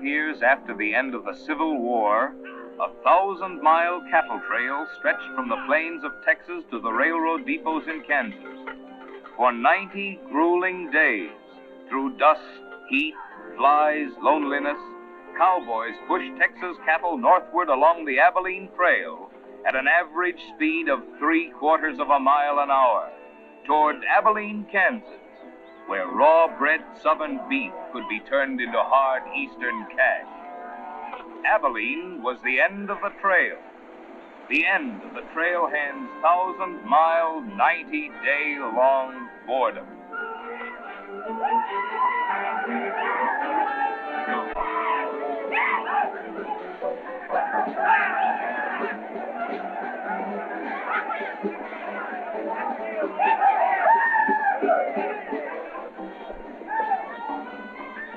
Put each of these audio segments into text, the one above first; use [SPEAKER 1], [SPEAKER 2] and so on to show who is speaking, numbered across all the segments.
[SPEAKER 1] Years after the end of the Civil War, a 1,000-mile cattle trail stretched from the plains of Texas to the railroad depots in Kansas. For 90 grueling days, through dust, heat, flies, loneliness, cowboys pushed Texas cattle northward along the Abilene Trail at an average speed of 3/4 of a mile an hour toward Abilene, Kansas, where raw-bred southern beef could be turned into hard eastern cash. Abilene was the end of the trail, the end of the trailhand's 1,000-mile, 90-day-long boredom.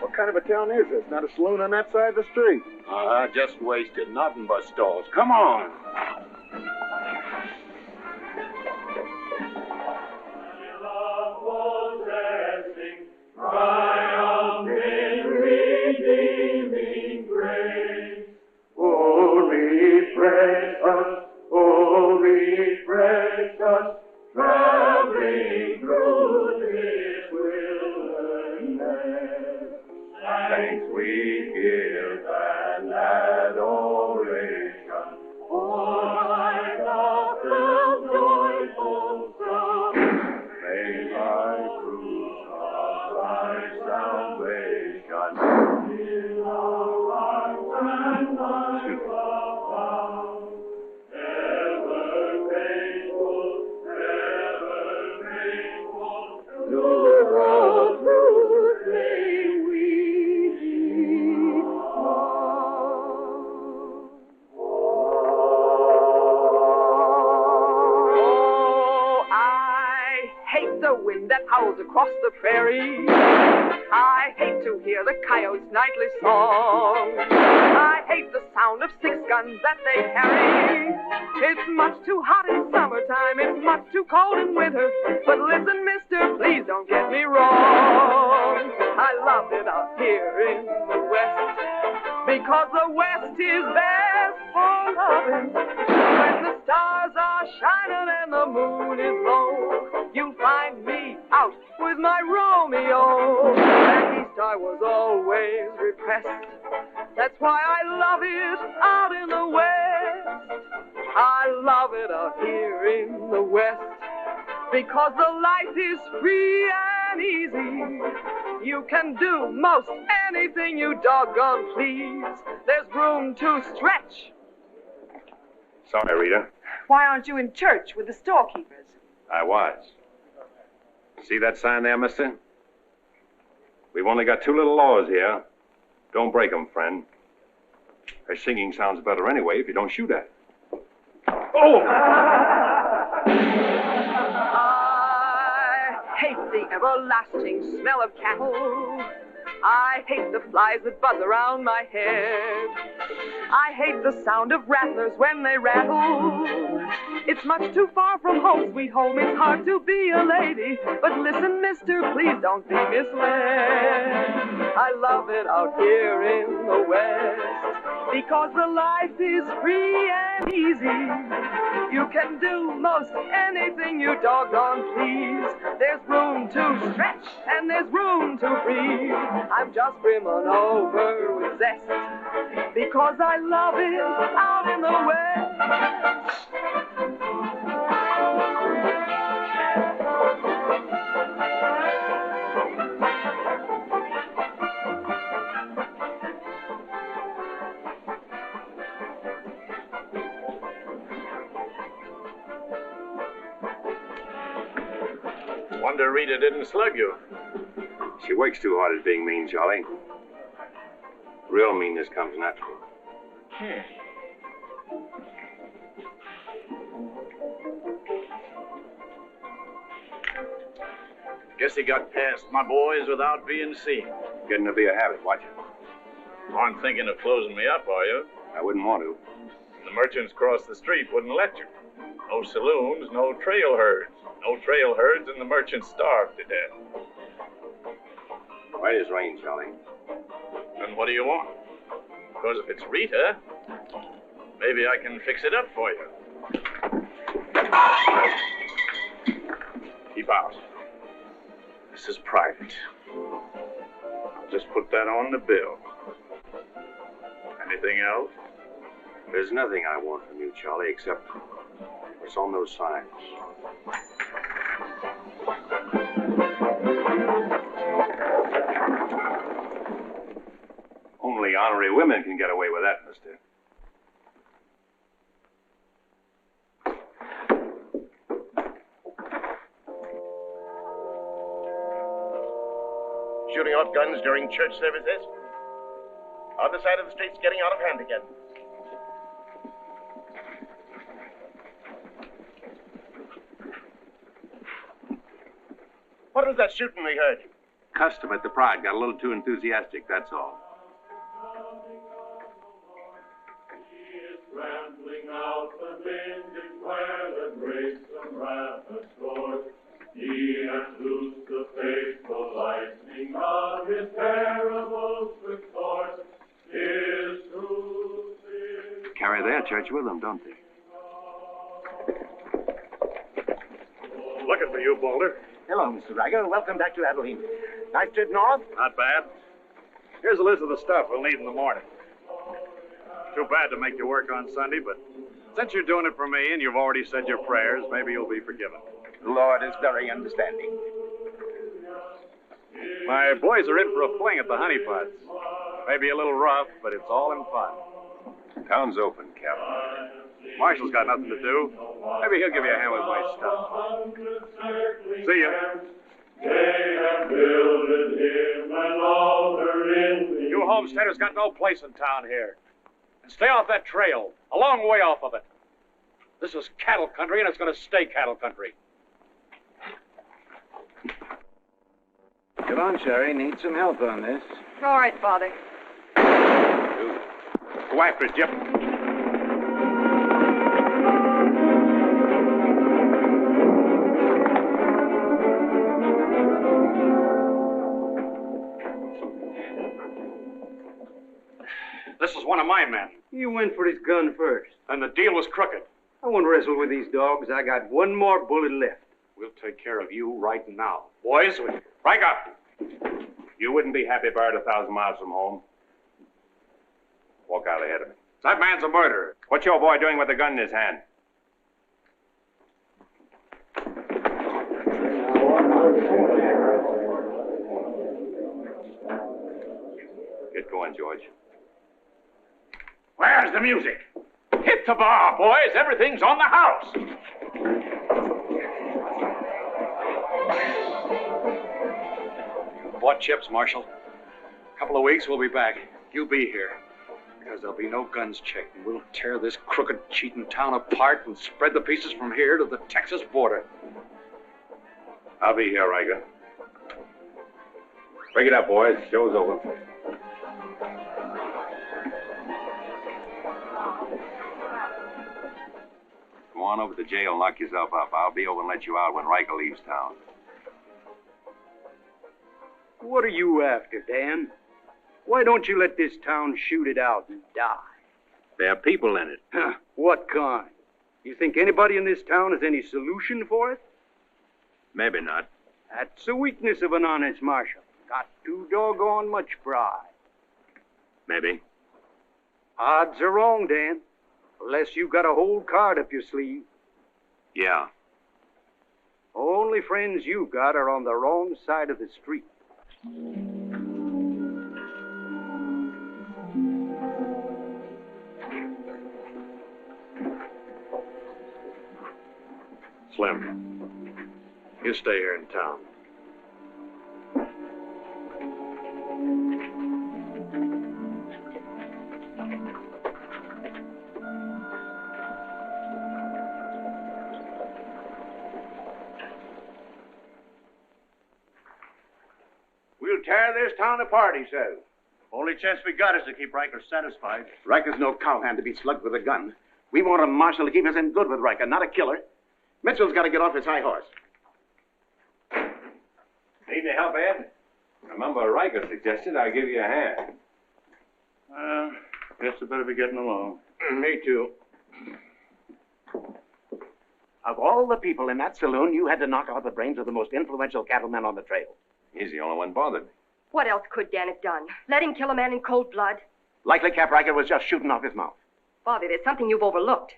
[SPEAKER 2] What kind of a town is this? Not a saloon on that side of the street.
[SPEAKER 3] Just wasted. Nothing but stalls. Come on.
[SPEAKER 4] Oh, refresh us, traveling through this wilderness. Thanks we give and adoration for thy gospel's joyful song. May thy fruit of thy salvation fill our hearts and lives abound. Ever faithful, to all truth may we lead on.
[SPEAKER 5] Oh, I hate the wind that howls across the prairie. I hate to hear the coyote's nightly song. I hate the sound of 6 guns that they carry. It's much too hot in summertime, it's much too cold in winter. But listen, mister, please don't get me wrong. I love it out here in the West, because the West is best for loving. When the stars are shining and the moon is low, you'll find me out with my Romeo. Back east I was always repressed. That's why I love it out in the West. I love it out here in the West, because the life is free and easy. You can do most anything you doggone please. There's room to stretch.
[SPEAKER 3] Sorry, Rita.
[SPEAKER 6] Why aren't you in church with the storekeepers?
[SPEAKER 3] I was. See that sign there, mister? We've only got 2 little laws here. Don't break them, friend. Her singing sounds better anyway if you don't shoot at it. Oh!
[SPEAKER 5] I hate the everlasting smell of cattle. I hate the flies that buzz around my head. I hate the sound of rattlers when they rattle. It's much too far from home, sweet home. It's hard to be a lady. But listen, mister, please don't be misled. I love it out here in the West because the life is free and easy. You can do most anything you doggone please. There's room to stretch and there's room to breathe. I'm just brimming over with zest because I love it out in the West.
[SPEAKER 7] Wonder Rita didn't slug you.
[SPEAKER 3] She works too hard at being mean, Charlie. Real meanness comes natural.
[SPEAKER 7] Guess he got past my boys without being seen.
[SPEAKER 3] Getting to be a habit, watch it.
[SPEAKER 7] Aren't thinking of closing me up, are you?
[SPEAKER 3] I wouldn't want to.
[SPEAKER 7] The merchants across the street wouldn't let you. No saloons, no trail herds. No trail herds, and the merchants starved to death.
[SPEAKER 3] Right as rain, Charlie.
[SPEAKER 7] Then what do you want? Because if it's Rita, maybe I can fix it up for you. Keep out. This is private. I'll just put that on the bill. Anything else?
[SPEAKER 3] There's nothing I want from you, Charlie, except what's on those signs. Only honorary women can get away with that, mister.
[SPEAKER 8] Shooting off guns during church services? Other side of the street's getting out of hand again. What was that shooting we heard?
[SPEAKER 3] Custom at the Pride got a little too enthusiastic, that's all.
[SPEAKER 4] Rambling out the vintage where the grapes and rabbits soared. He hath loosed the faithful lightning of his terrible swift sword. His truth is...
[SPEAKER 3] Carry their church with them, don't they?
[SPEAKER 7] Looking for you, Boulder.
[SPEAKER 8] Hello, Mr. Riger. Welcome back to Abilene. Nice trip north?
[SPEAKER 7] Not bad. Here's a list of the stuff we'll need in the morning. Too bad to make you work on Sunday, but since you're doing it for me and you've already said your prayers, maybe you'll be forgiven.
[SPEAKER 8] The Lord is very understanding.
[SPEAKER 7] My boys are in for a fling at the honeypots. Maybe a little rough, but it's all in fun.
[SPEAKER 3] Town's open, Captain.
[SPEAKER 7] Marshall's got nothing to do. Maybe he'll give you a hand with my stuff. See ya.
[SPEAKER 4] They have builded him an altar in the...
[SPEAKER 7] You homesteaders got no place in town here. And stay off that trail, a long way off of it. This is cattle country, and it's going to stay cattle country.
[SPEAKER 2] Get on, Sherry. Need some help on this.
[SPEAKER 6] All right, Father.
[SPEAKER 7] Go after it, Jip. This is one of my men.
[SPEAKER 2] You went for his gun first.
[SPEAKER 7] And the deal was crooked.
[SPEAKER 2] I won't wrestle with these dogs. I got one more bullet left.
[SPEAKER 7] We'll take care of you right now. Boys, break up.
[SPEAKER 3] You wouldn't be happy buried 1,000 miles from home. Walk out ahead of me.
[SPEAKER 7] That man's a murderer.
[SPEAKER 3] What's your boy doing with a gun in his hand? Get going, George.
[SPEAKER 7] Where's the music? Hit the bar, boys. Everything's on the house. Bought chips, Marshal. A couple of weeks, we'll be back. You'll be here. Because there'll be no guns checked, and we'll tear this crooked, cheating town apart and spread the pieces from here to the Texas border.
[SPEAKER 3] I'll be here, Riker. Break it up, boys. Show's over. Come on over to jail and lock yourself up. I'll be over and let you out when Riker leaves town.
[SPEAKER 9] What are you after, Dan? Why don't you let this town shoot it out and die?
[SPEAKER 3] There are people in it.
[SPEAKER 9] Huh, what kind? You think anybody in this town has any solution for it?
[SPEAKER 3] Maybe not.
[SPEAKER 9] That's the weakness of an honest marshal. Got too doggone much pride.
[SPEAKER 3] Maybe.
[SPEAKER 9] Odds are wrong, Dan. Unless you got a whole card up your sleeve.
[SPEAKER 3] Yeah.
[SPEAKER 9] Only friends you got are on the wrong side of the street.
[SPEAKER 7] Slim, you stay here in town.
[SPEAKER 2] We'll tear this town apart, he says.
[SPEAKER 8] Only chance we got is to keep Riker satisfied.
[SPEAKER 2] Riker's no cowhand to be slugged with a gun. We want a marshal to keep us in good with Riker, not a killer. Mitchell's got to get off his high horse.
[SPEAKER 3] Need any help, Ed? Remember, Riker suggested I give you a hand.
[SPEAKER 8] Guess I better be getting along.
[SPEAKER 2] Me too. Of all the people in that saloon, you had to knock out the brains of the most influential cattleman on the trail.
[SPEAKER 3] He's the only one bothered me.
[SPEAKER 10] What else could Dan have done? Let him kill a man in cold blood?
[SPEAKER 2] Likely Cap Riker was just shooting off his mouth.
[SPEAKER 10] Bobby, there's something you've overlooked.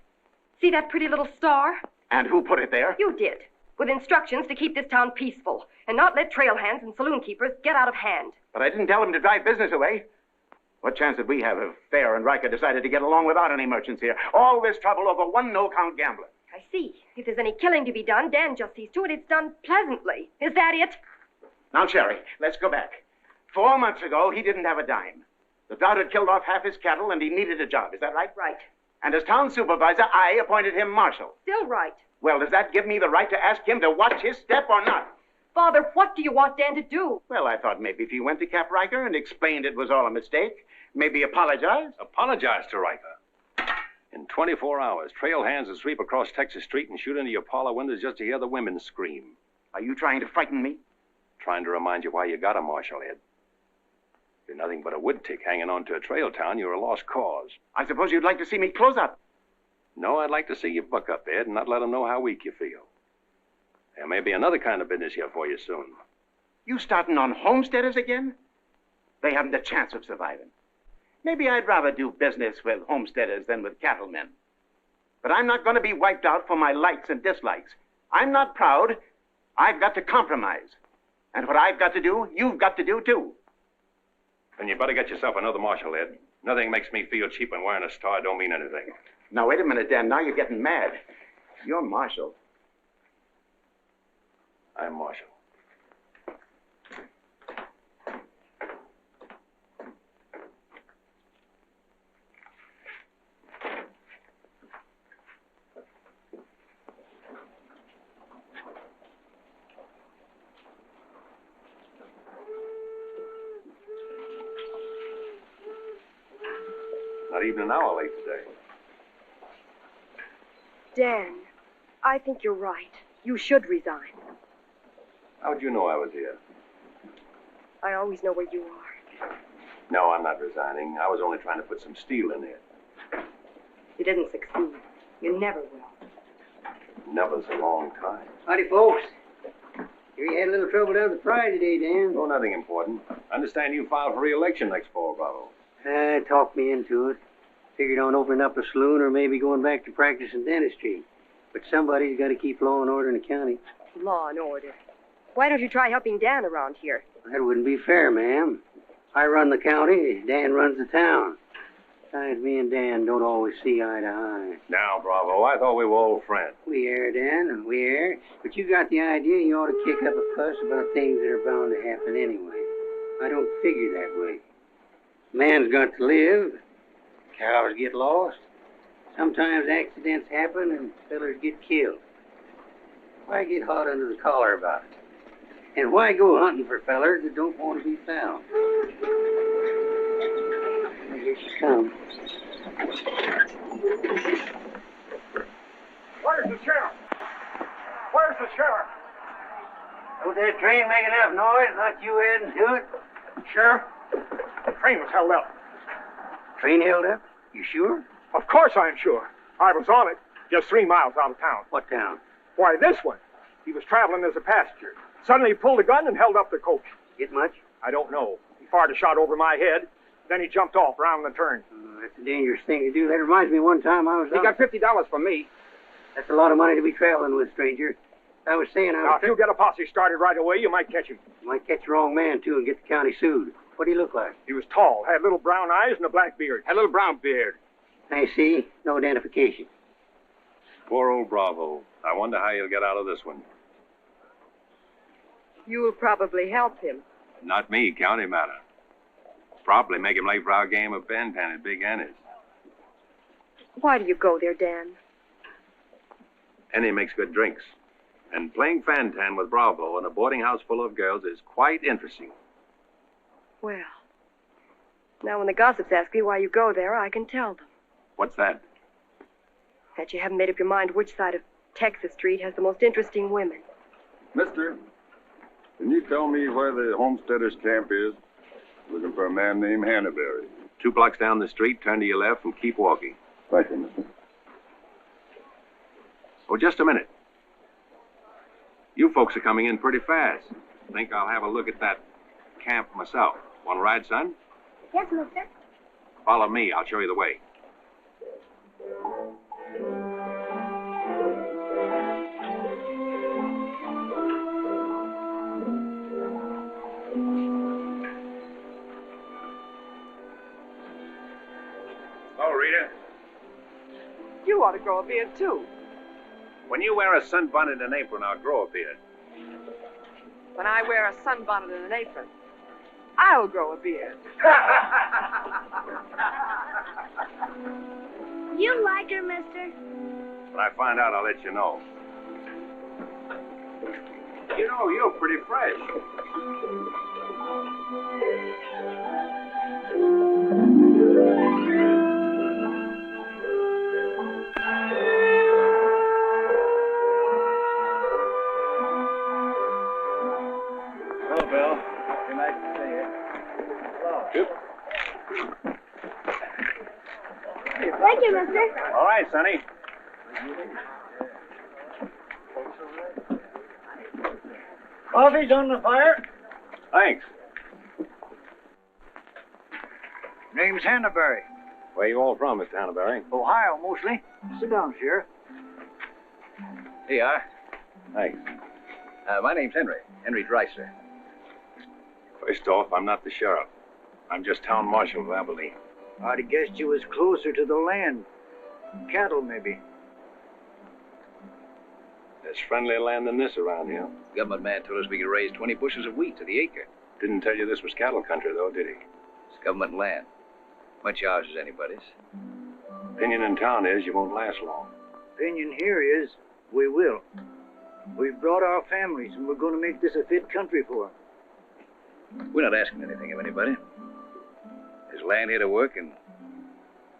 [SPEAKER 10] See that pretty little star?
[SPEAKER 2] And who put it there?
[SPEAKER 10] You did, with instructions to keep this town peaceful and not let trail hands and saloon keepers get out of hand.
[SPEAKER 2] But I didn't tell him to drive business away. What chance did we have if Thayer and Riker decided to get along without any merchants here? All this trouble over one no-count gambler.
[SPEAKER 10] I see. If there's any killing to be done, Dan just sees to it it's done pleasantly. Is that it?
[SPEAKER 2] Now, Sherry, let's go back. 4 months ago, he didn't have a dime. The drought had killed off half his cattle, and he needed a job. Is that right?
[SPEAKER 10] Right.
[SPEAKER 2] And as town supervisor, I appointed him marshal.
[SPEAKER 10] Still right.
[SPEAKER 2] Well, does that give me the right to ask him to watch his step or not?
[SPEAKER 10] Father, what do you want Dan to do?
[SPEAKER 2] Well, I thought maybe if he went to Cap Riker and explained it was all a mistake, maybe apologize.
[SPEAKER 3] Apologize to Riker. In 24 hours, trail hands will sweep across Texas Street and shoot into your parlor windows just to hear the women scream.
[SPEAKER 2] Are you trying to frighten me?
[SPEAKER 3] Trying to remind you why you got a marshal, Ed. You're nothing but a wood tick hanging on to a trail town. You're a lost cause.
[SPEAKER 2] I suppose you'd like to see me close up.
[SPEAKER 3] No, I'd like to see you buck up, Ed, and not let them know how weak you feel. There may be another kind of business here for you soon.
[SPEAKER 2] You starting on homesteaders again? They haven't a chance of surviving. Maybe I'd rather do business with homesteaders than with cattlemen. But I'm not going to be wiped out for my likes and dislikes. I'm not proud. I've got to compromise. And what I've got to do, you've got to do too.
[SPEAKER 3] Then you better get yourself another marshal, Ed. Nothing makes me feel cheap when wearing a star don't mean anything.
[SPEAKER 2] Now, wait a minute, Dan. Now you're getting mad. You're marshal.
[SPEAKER 3] I'm marshal. Not even an hour late today.
[SPEAKER 10] Dan, I think you're right. You should resign.
[SPEAKER 3] How'd you know I was here?
[SPEAKER 10] I always know where you are.
[SPEAKER 3] No, I'm not resigning. I was only trying to put some steel in there.
[SPEAKER 10] You didn't succeed. You never will.
[SPEAKER 3] Never's a long time.
[SPEAKER 11] Howdy, folks. Here you had a little trouble down at the fry today, Dan.
[SPEAKER 3] Oh, nothing important. I understand you filed for re-election next fall, Bravo.
[SPEAKER 11] Talked me into it. Figured on opening up a saloon or maybe going back to practicing dentistry. But somebody's got to keep law and order in the county.
[SPEAKER 10] Law and order. Why don't you try helping Dan around here?
[SPEAKER 11] That wouldn't be fair, ma'am. I run the county, Dan runs the town. Besides, me and Dan don't always see eye to eye.
[SPEAKER 3] Now, Bravo, I thought we were old friends.
[SPEAKER 11] We are, Dan, we are. But you got the idea you ought to kick up a fuss about things that are bound to happen anyway. I don't figure that way. Man's got to live. Cows get lost. Sometimes accidents happen and fellers get killed. Why get hot under the collar about it? And why go hunting for fellers that don't want to be found? Here she comes.
[SPEAKER 7] Where's the sheriff? Where's the sheriff?
[SPEAKER 11] Don't that train make enough noise? Thought you hadn't to it.
[SPEAKER 7] Sheriff, the train was held up.
[SPEAKER 11] Train held up? You sure?
[SPEAKER 7] Of course I'm sure. I was on it, just 3 miles out of town.
[SPEAKER 11] What town?
[SPEAKER 7] Why, this one. He was traveling as a passenger. Suddenly he pulled a gun and held up the coach.
[SPEAKER 11] Get much?
[SPEAKER 7] I don't know. He fired a shot over my head. Then he jumped off around the turn.
[SPEAKER 11] That's a dangerous thing to do. That reminds me one time I was
[SPEAKER 7] He got $50 from me.
[SPEAKER 11] That's a lot of money to be traveling with, stranger. I was saying
[SPEAKER 7] Now, if you get a posse started right away, you might catch him.
[SPEAKER 11] You might catch the wrong man, too, and get the county sued. What do he look like?
[SPEAKER 7] He was tall, had little brown eyes and a black beard.
[SPEAKER 8] Had a little brown beard.
[SPEAKER 11] I see. No identification.
[SPEAKER 3] Poor old Bravo. I wonder how he'll get out of this one.
[SPEAKER 6] You'll probably help him.
[SPEAKER 3] Not me, county matter. Probably make him late for our game of pan-pan at Big Annie's.
[SPEAKER 6] Why do you go there, Dan?
[SPEAKER 3] Annie makes good drinks. And playing fan-tan with Bravo in a boarding house full of girls is quite interesting.
[SPEAKER 6] Well, now when the gossips ask me why you go there, I can tell them.
[SPEAKER 3] What's that?
[SPEAKER 6] That you haven't made up your mind which side of Texas Street has the most interesting women.
[SPEAKER 12] Mister, can you tell me where the homesteaders' camp is? Looking for a man named Hannaberry.
[SPEAKER 3] 2 blocks down the street, turn to your left, and keep walking.
[SPEAKER 12] Thank you, mister.
[SPEAKER 3] Oh, just a minute. You folks are coming in pretty fast. Think I'll have a look at that camp myself. Want to ride, son?
[SPEAKER 13] Yes, mister.
[SPEAKER 3] Follow me. I'll show you the way.
[SPEAKER 7] Oh, Rita.
[SPEAKER 5] You ought to grow a beard, too.
[SPEAKER 3] When you wear a sunbonnet and apron, I'll grow a beard.
[SPEAKER 5] When I wear a sunbonnet and an apron, I'll grow a beard.
[SPEAKER 13] You like her, mister?
[SPEAKER 3] When I find out, I'll let you know. You know, you're pretty fresh.
[SPEAKER 9] Hello, Bill. Good night to see you.
[SPEAKER 3] Yep.
[SPEAKER 13] Thank you, mister.
[SPEAKER 3] All right, Sonny.
[SPEAKER 9] Coffee's on the fire.
[SPEAKER 3] Thanks.
[SPEAKER 9] Name's Hannaberry.
[SPEAKER 3] Where you all from, Mr. Hannaberry?
[SPEAKER 9] Ohio, mostly. Sit down, Sheriff.
[SPEAKER 14] Here you are.
[SPEAKER 3] Thanks.
[SPEAKER 14] My name's Henry Dreiser.
[SPEAKER 3] First off, I'm not the sheriff. I'm just town marshal of Abilene.
[SPEAKER 9] I'd have guessed you was closer to the land. Cattle, maybe.
[SPEAKER 3] There's friendlier land than this around here.
[SPEAKER 14] Government man told us we could raise 20 bushels of wheat to the acre.
[SPEAKER 3] Didn't tell you this was cattle country, though, did he?
[SPEAKER 14] It's government land. Much ours as anybody's.
[SPEAKER 3] Opinion in town is you won't last long.
[SPEAKER 9] Opinion here is we will. We've brought our families, and we're going to make this a fit country for them.
[SPEAKER 14] We're not asking anything of anybody. There's land here to work, and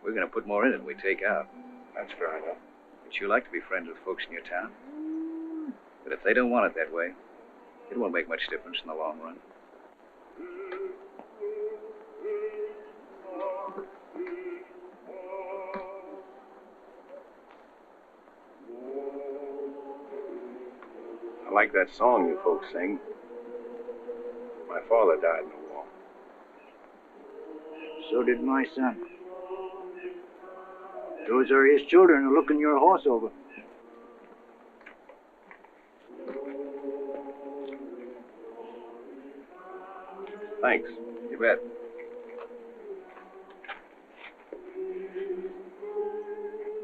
[SPEAKER 14] we're going to put more in it than we take out.
[SPEAKER 3] That's fair enough.
[SPEAKER 14] But you like to be friends with folks in your town. But if they don't want it that way, it won't make much difference in the long run.
[SPEAKER 3] I like that song you folks sing. My father died in the war.
[SPEAKER 9] So did my son. Those are his children who are looking your horse over.
[SPEAKER 3] Thanks.
[SPEAKER 14] You bet.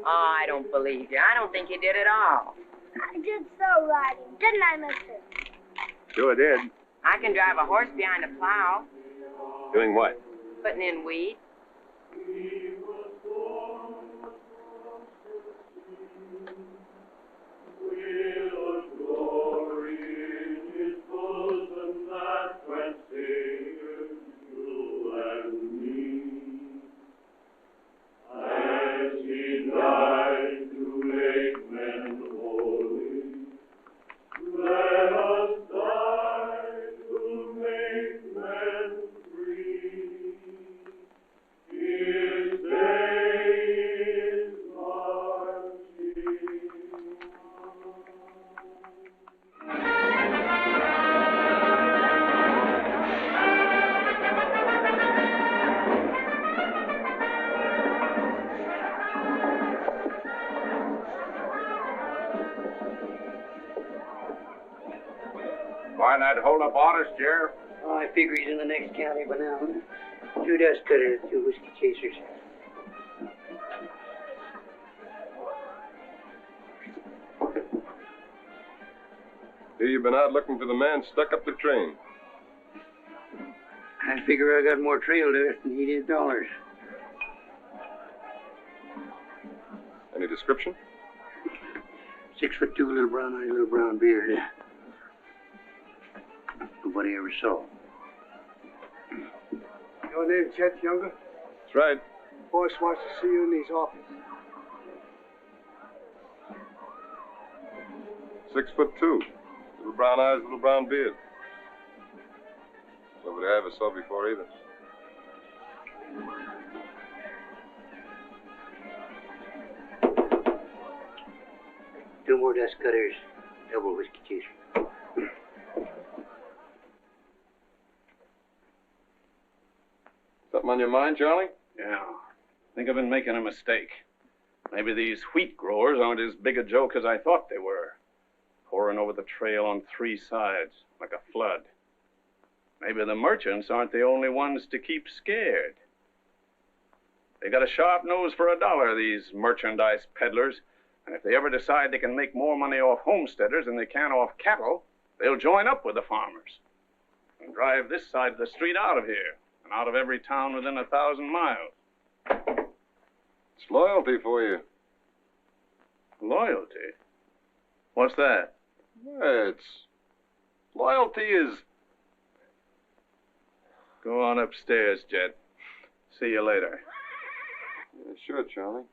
[SPEAKER 15] Oh, I don't believe you. I don't think you did at all.
[SPEAKER 13] I did so riding, didn't I, mister?
[SPEAKER 3] Sure did.
[SPEAKER 15] I can drive a horse behind a plow,
[SPEAKER 3] Doing what?
[SPEAKER 15] putting in weed.
[SPEAKER 16] that hold-up artist, Sheriff?
[SPEAKER 11] Oh, I figure he's in the next county by now. 2 dust cutters, 2 whiskey chasers.
[SPEAKER 12] Here you've been out looking for the man stuck up the train.
[SPEAKER 11] I figure I got more trail dust than he did dollars.
[SPEAKER 12] Any description?
[SPEAKER 11] 6'2", little brown eyes, little brown beard. Nobody ever saw.
[SPEAKER 17] Your name, Chet Younger?
[SPEAKER 12] That's right.
[SPEAKER 17] Boss wants to see you in his office.
[SPEAKER 12] 6'2". Little brown eyes, little brown beard. Nobody I ever saw before either.
[SPEAKER 11] Two more dust cutters, double whiskey chaser.
[SPEAKER 12] Something on your mind, Charlie?
[SPEAKER 7] Yeah. I think I've been making a mistake. Maybe these wheat growers aren't as big a joke as I thought they were. Pouring over the trail on 3 sides, like a flood. Maybe the merchants aren't the only ones to keep scared. They got a sharp nose for $1, these merchandise peddlers. And if they ever decide they can make more money off homesteaders than they can off cattle, they'll join up with the farmers and drive this side of the street out of here and out of every town within 1,000 miles.
[SPEAKER 12] It's loyalty for you.
[SPEAKER 7] Loyalty? What's that?
[SPEAKER 12] Loyalty is...
[SPEAKER 7] Go on upstairs, Jed. See you later.
[SPEAKER 12] Yeah, sure, Charlie.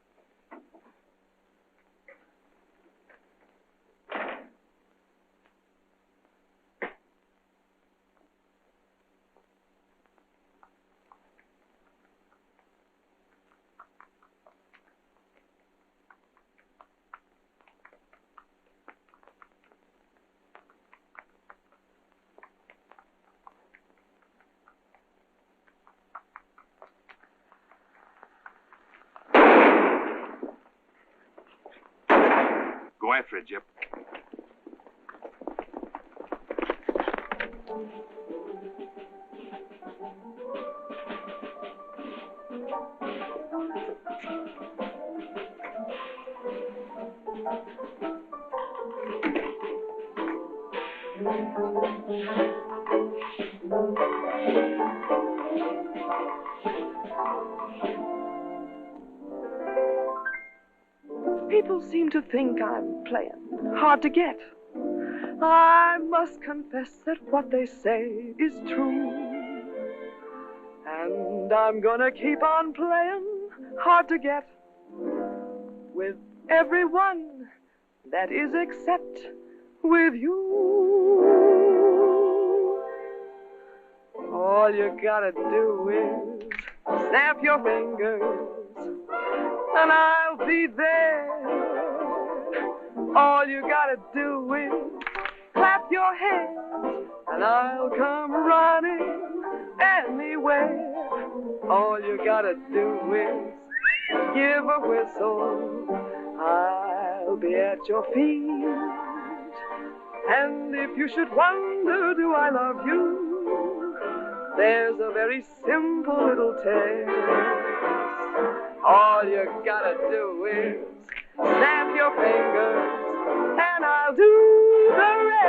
[SPEAKER 7] Go after it, Jip.
[SPEAKER 5] People seem to think I'm playing hard to get. I must confess that what they say is true. And I'm gonna keep on playing hard to get with everyone, that is except with you. All you gotta do is snap your fingers and I'll be there. All you gotta do is clap your hands and I'll come running anywhere. All you gotta do is give a whistle. I'll be at your feet. And if you should wonder, do I love you? There's a very simple little test. All you gotta do is snap your fingers and I'll do the rest.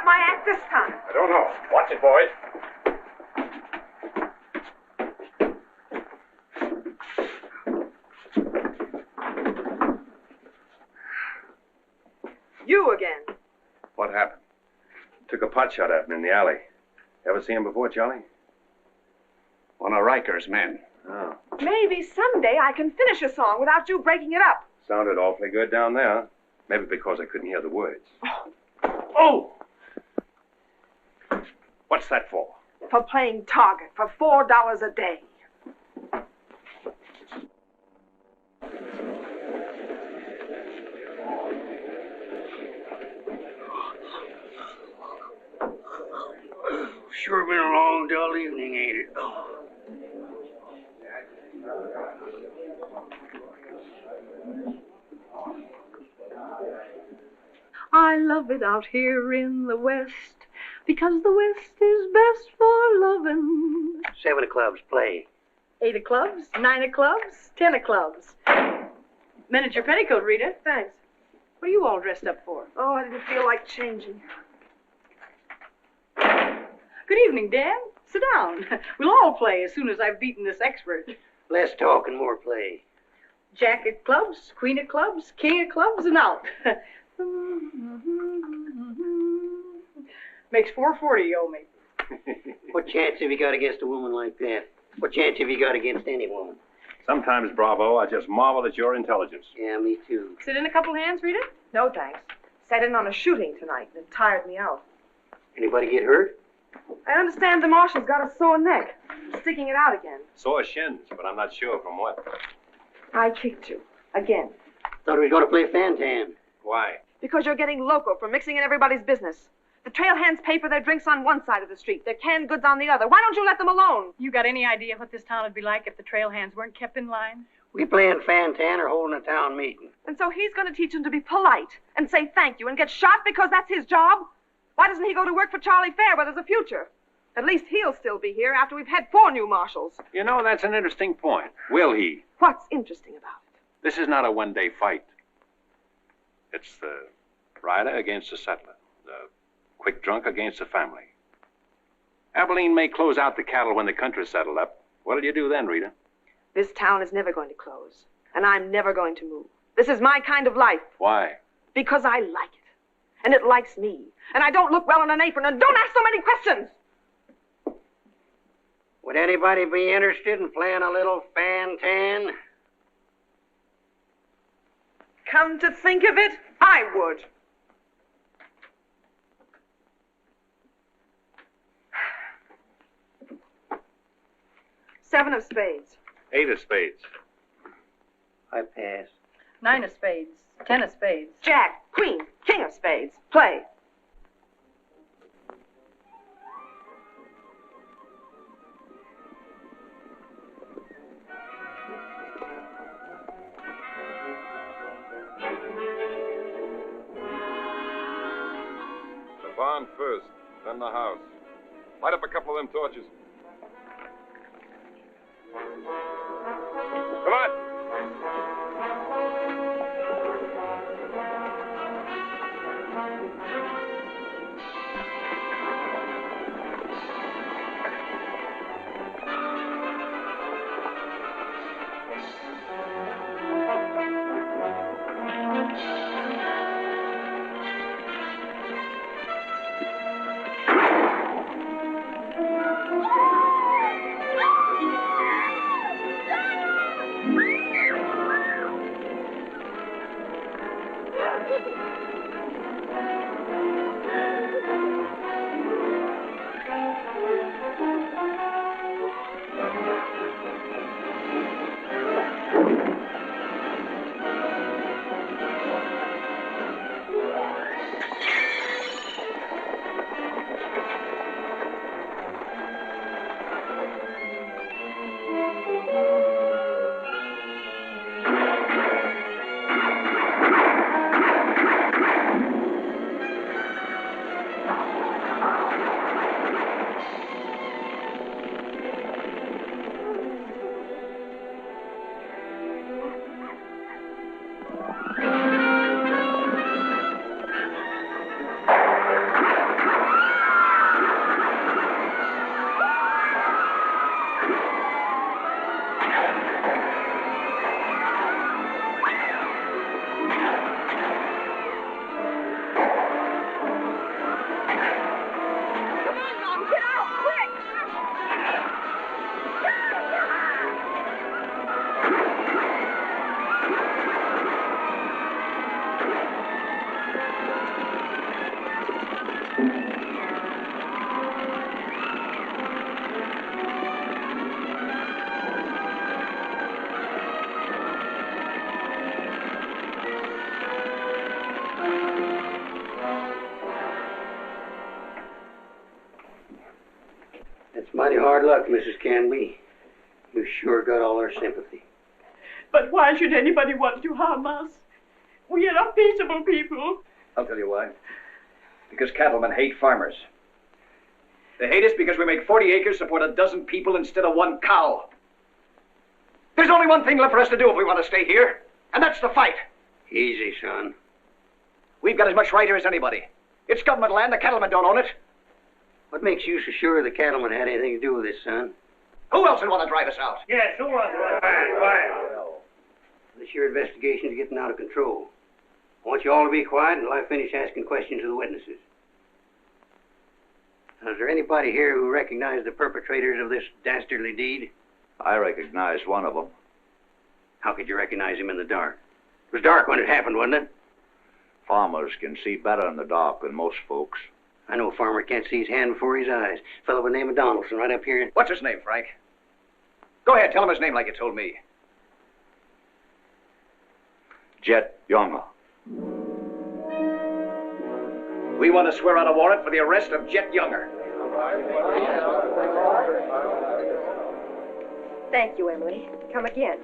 [SPEAKER 5] up my act this time?
[SPEAKER 3] I don't know. Watch it, boys.
[SPEAKER 5] You again.
[SPEAKER 3] What happened? Took a pot shot at him in the alley. Ever see him before, Charlie?
[SPEAKER 7] One of Riker's men.
[SPEAKER 3] Oh.
[SPEAKER 5] Maybe someday I can finish a song without you breaking it up.
[SPEAKER 3] Sounded awfully good down there. Maybe because I couldn't hear the words. Oh! What's that for?
[SPEAKER 5] For playing target for $4 a day.
[SPEAKER 11] Sure been a long, dull evening, ain't it?
[SPEAKER 16] I love it out here in the West, because the West is best for lovin'.
[SPEAKER 11] 7 of clubs, play.
[SPEAKER 16] 8 of clubs, 9 of clubs, 10 of clubs. Mended your petticoat, Rita.
[SPEAKER 5] Thanks.
[SPEAKER 16] What are you all dressed up for?
[SPEAKER 5] Oh, I didn't feel like changing.
[SPEAKER 16] Good evening, Dan. Sit down. We'll all play as soon as I've beaten this expert.
[SPEAKER 11] Less talk and more play.
[SPEAKER 16] Jack of clubs, queen of clubs, king of clubs, and out. Makes $4.40 you owe me.
[SPEAKER 11] What chance have you got against a woman like that? What chance have you got against any woman?
[SPEAKER 3] Sometimes, Bravo, I just marvel at your intelligence.
[SPEAKER 11] Yeah, me too.
[SPEAKER 16] Sit in a couple hands, Rita?
[SPEAKER 5] No, thanks. Sat in on a shooting tonight and it tired me out.
[SPEAKER 11] Anybody get hurt?
[SPEAKER 5] I understand the marshal's got a sore neck. Sticking it out again.
[SPEAKER 3] Sore shins, but I'm not sure from what.
[SPEAKER 5] I kicked you. Again.
[SPEAKER 11] Thought we were going to play Fantan.
[SPEAKER 3] Why?
[SPEAKER 5] Because you're getting loco for mixing in everybody's business. The trail hands pay for their drinks on one side of the street, their canned goods on the other. Why don't you let them alone?
[SPEAKER 16] You got any idea what this town would be like if the trail hands weren't kept in line?
[SPEAKER 11] We playing Fantan or holding a town meeting.
[SPEAKER 5] And so he's going to teach them to be polite and say thank you and get shot because that's his job? Why doesn't he go to work for Charlie Fair where there's a future? At least he'll still be here after we've had 4 new marshals.
[SPEAKER 3] You know, that's an interesting point. Will he?
[SPEAKER 5] What's interesting about it?
[SPEAKER 3] This is not a one-day fight. It's the rider against the settler. The quick drunk against the family. Abilene may close out the cattle when the country's settled up. What'll you do then, Rita?
[SPEAKER 5] This town is never going to close. And I'm never going to move. This is my kind of life.
[SPEAKER 3] Why?
[SPEAKER 5] Because I like it. And it likes me. And I don't look well in an apron. And don't ask so many questions!
[SPEAKER 11] Would anybody be interested in playing a little Fantan?
[SPEAKER 5] Come to think of it, I would. Seven of spades.
[SPEAKER 3] 8 of spades.
[SPEAKER 11] I pass.
[SPEAKER 16] 9 of spades, 10 of spades.
[SPEAKER 5] Jack, queen, king of spades. Play.
[SPEAKER 12] The barn first, then the house. Light up a couple of them torches. Come on.
[SPEAKER 11] Mighty hard luck, Mrs. Canby. You sure got all our sympathy.
[SPEAKER 16] But why should anybody want to harm us? We are peaceable people.
[SPEAKER 14] I'll tell you why. Because cattlemen hate farmers. They hate us because we make 40 acres support a dozen people instead of one cow. There's only one thing left for us to do if we want to stay here, and that's to fight.
[SPEAKER 11] Easy, son.
[SPEAKER 14] We've got as much right here as anybody. It's government land. The cattlemen don't own it.
[SPEAKER 11] What makes you so sure the cattlemen had anything to do with this, son?
[SPEAKER 14] Who else would want to drive us out?
[SPEAKER 8] Yes, who wants to?
[SPEAKER 11] This your investigation's getting out of control. I want you all to be quiet until I finish asking questions of the witnesses. Now, is there anybody here who recognized the perpetrators of this dastardly deed?
[SPEAKER 18] I recognized one of them.
[SPEAKER 11] How could you recognize him in the dark? It was dark when it happened, wasn't it?
[SPEAKER 18] Farmers can see better in the dark than most folks.
[SPEAKER 11] I know a farmer can't see his hand before his eyes. A fellow by the name of Donaldson right up here.
[SPEAKER 14] What's his name, Frank? Go ahead, tell him his name like you told me.
[SPEAKER 18] Jet Younger.
[SPEAKER 14] We want to swear out a warrant for the arrest of Jet Younger.
[SPEAKER 6] Thank you, Emily. Come again.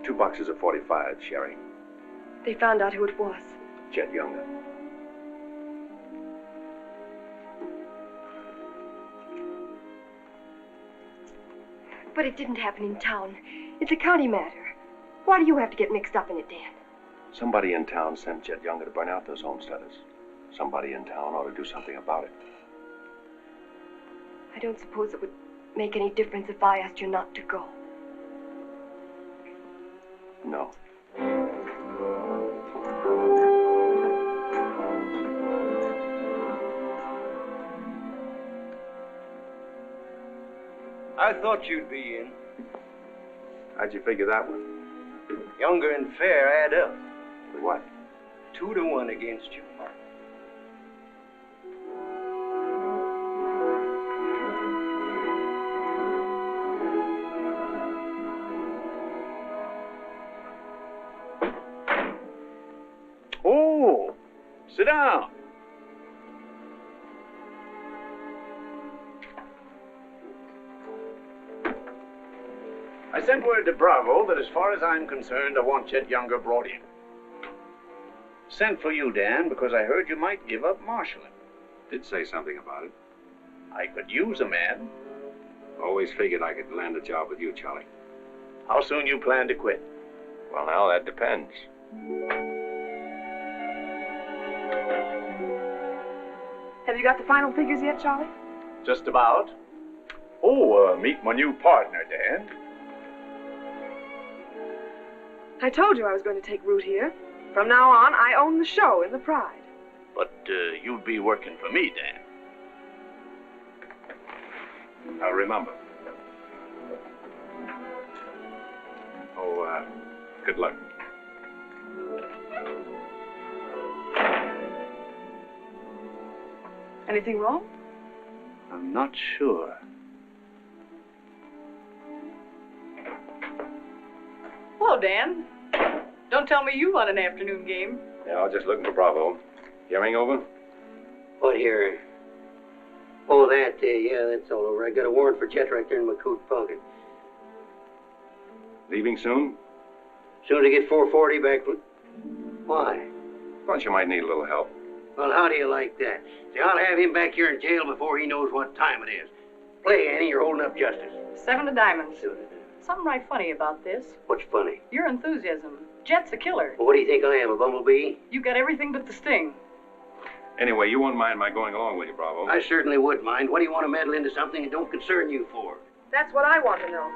[SPEAKER 3] Two boxes of 45, Sherry.
[SPEAKER 6] They found out who it was.
[SPEAKER 3] Jet Younger.
[SPEAKER 6] But it didn't happen in town. It's a county matter. Why do you have to get mixed up in it, Dan?
[SPEAKER 3] Somebody in town sent Jet Younger to burn out those homesteaders. Somebody in town ought to do something about it.
[SPEAKER 6] I don't suppose it would make any difference if I asked you not to go.
[SPEAKER 3] No.
[SPEAKER 9] I thought you'd be in.
[SPEAKER 3] How'd you figure that one?
[SPEAKER 9] Younger and Fair add up.
[SPEAKER 3] For what?
[SPEAKER 9] 2 to 1 against you.
[SPEAKER 7] Oh, sit down.
[SPEAKER 19] I sent word to Bravo that as far as I'm concerned, I want Chet Younger brought in. Sent for you, Dan, because I heard you might give up marshaling.
[SPEAKER 3] Did say something about it.
[SPEAKER 19] I could use a man.
[SPEAKER 3] Always figured I could land a job with you, Charlie.
[SPEAKER 19] How soon you plan to quit?
[SPEAKER 3] Well, now, that depends.
[SPEAKER 5] Have you got the final figures yet, Charlie?
[SPEAKER 19] Just about. Oh, meet my new partner, Dan.
[SPEAKER 5] I told you I was going to take root here. From now on, I own the show in the Pride.
[SPEAKER 19] But you'll be working for me, Dan.
[SPEAKER 3] Now, remember. Oh, good luck.
[SPEAKER 5] Anything wrong?
[SPEAKER 19] I'm not sure.
[SPEAKER 16] Hello, Dan. Don't tell me you won an afternoon game.
[SPEAKER 3] Yeah, I was just looking for Bravo. Hearing over?
[SPEAKER 11] What here? Oh, that, yeah, that's all over. I got a warrant for Chet right there in my coat pocket.
[SPEAKER 3] Leaving soon?
[SPEAKER 11] Soon as I get 440 back. Why?
[SPEAKER 3] Thought you might need a little help.
[SPEAKER 11] Well, how do you like that? See, I'll have him back here in jail before he knows what time it is. Play, Annie, you're holding up justice.
[SPEAKER 16] 7 of diamonds. Something right funny about this.
[SPEAKER 11] What's funny?
[SPEAKER 16] Your enthusiasm. Jet's a killer.
[SPEAKER 11] Well, what do you think I am, a bumblebee?
[SPEAKER 16] You got everything but the sting.
[SPEAKER 3] Anyway, you won't mind my going along with you, Bravo.
[SPEAKER 11] I certainly would mind. What do you want to meddle into something that don't concern you for?
[SPEAKER 5] That's what I want to know.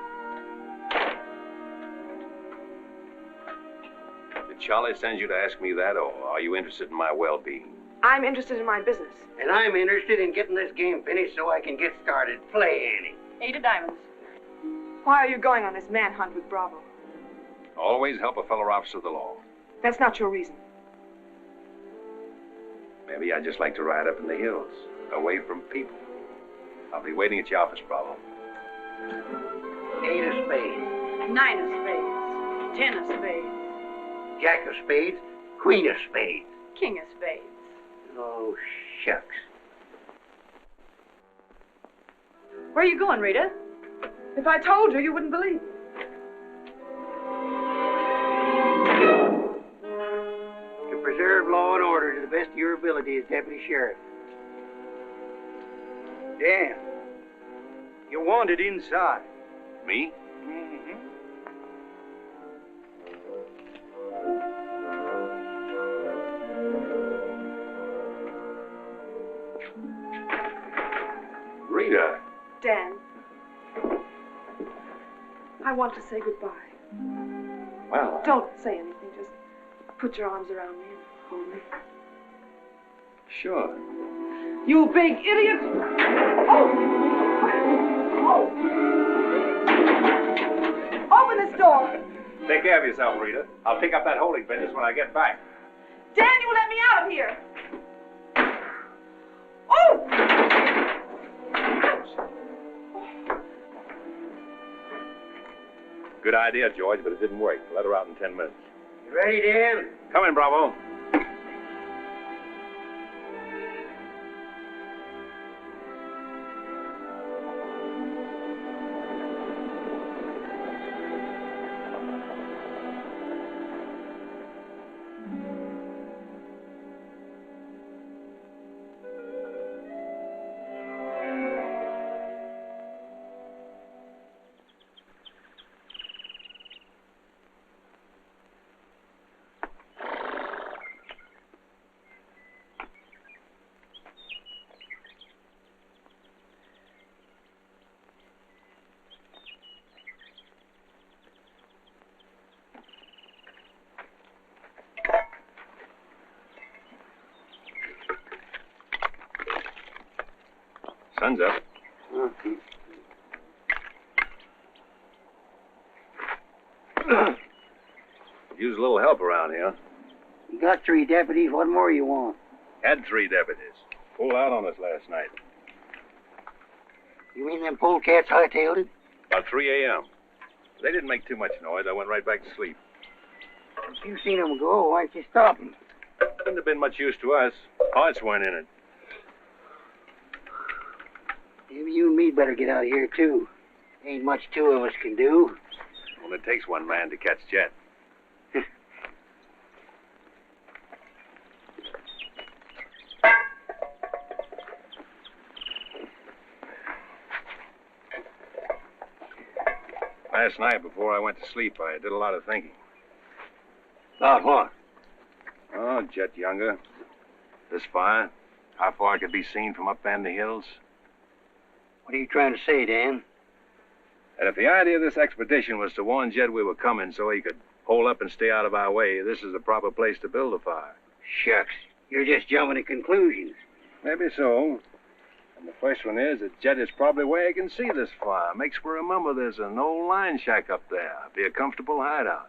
[SPEAKER 3] Did Charlie send you to ask me that, or are you interested in my well-being?
[SPEAKER 5] I'm interested in my business.
[SPEAKER 11] And I'm interested in getting this game finished so I can get started. Play, Annie.
[SPEAKER 16] 8 of diamonds.
[SPEAKER 5] Why are you going on this manhunt with Bravo?
[SPEAKER 3] Always help a fellow officer of the law.
[SPEAKER 20] That's not your reason.
[SPEAKER 3] Maybe I'd just like to ride up in the hills, away from people. I'll be waiting at your office, Bravo.
[SPEAKER 11] 8 of spades.
[SPEAKER 16] 9 of spades. 10 of spades.
[SPEAKER 11] Jack of spades. Queen of spades.
[SPEAKER 16] King of spades.
[SPEAKER 11] Oh, shucks.
[SPEAKER 20] Where are you going, Rita? If I told you, you wouldn't believe me.
[SPEAKER 11] To preserve law and order to the best of your ability as deputy sheriff.
[SPEAKER 9] Dan, you're wanted inside.
[SPEAKER 3] Me?
[SPEAKER 9] Mm-hmm.
[SPEAKER 3] Rita.
[SPEAKER 20] Dan, I want to say goodbye.
[SPEAKER 3] Well,
[SPEAKER 20] Don't say anything. Just put your arms around me and hold me.
[SPEAKER 3] sure.
[SPEAKER 20] You big idiot! Oh! Open this door!
[SPEAKER 3] Take care of yourself, Rita. I'll pick up that holding business when I get back.
[SPEAKER 20] Dan, you let me out of here! Oh!
[SPEAKER 3] Good idea, George, but it didn't work. Let her out in 10 minutes.
[SPEAKER 11] You ready, Dan?
[SPEAKER 3] Come in, Bravo. Sun's up.
[SPEAKER 11] Okay.
[SPEAKER 3] Use a little help around here.
[SPEAKER 11] You got 3 deputies. What more you want?
[SPEAKER 3] Had 3 deputies. Pulled out on us last night.
[SPEAKER 11] You mean them polecats hightailed it?
[SPEAKER 3] About 3 a.m. They didn't make too much noise. I went right back to sleep.
[SPEAKER 11] If you seen them go, why'd you stop them?
[SPEAKER 3] Wouldn't have been much use to us. Hearts weren't in it.
[SPEAKER 11] Maybe you and me better get out of here, too. Ain't much 2 of us can do.
[SPEAKER 3] Only takes one man to catch Jet. Last night, before I went to sleep, I did a lot of thinking.
[SPEAKER 11] About what?
[SPEAKER 3] Oh, Jet Younger. This fire. How far it could be seen from up in the hills.
[SPEAKER 11] What are you trying to say, Dan?
[SPEAKER 3] And if the idea of this expedition was to warn Jet we were coming so he could hole up and stay out of our way, this is the proper place to build a fire.
[SPEAKER 11] Shucks. You're just jumping to conclusions.
[SPEAKER 3] Maybe so. And the first one is that Jet is probably where he can see this fire. Makes for remember there's an old line shack up there. Be a comfortable hideout.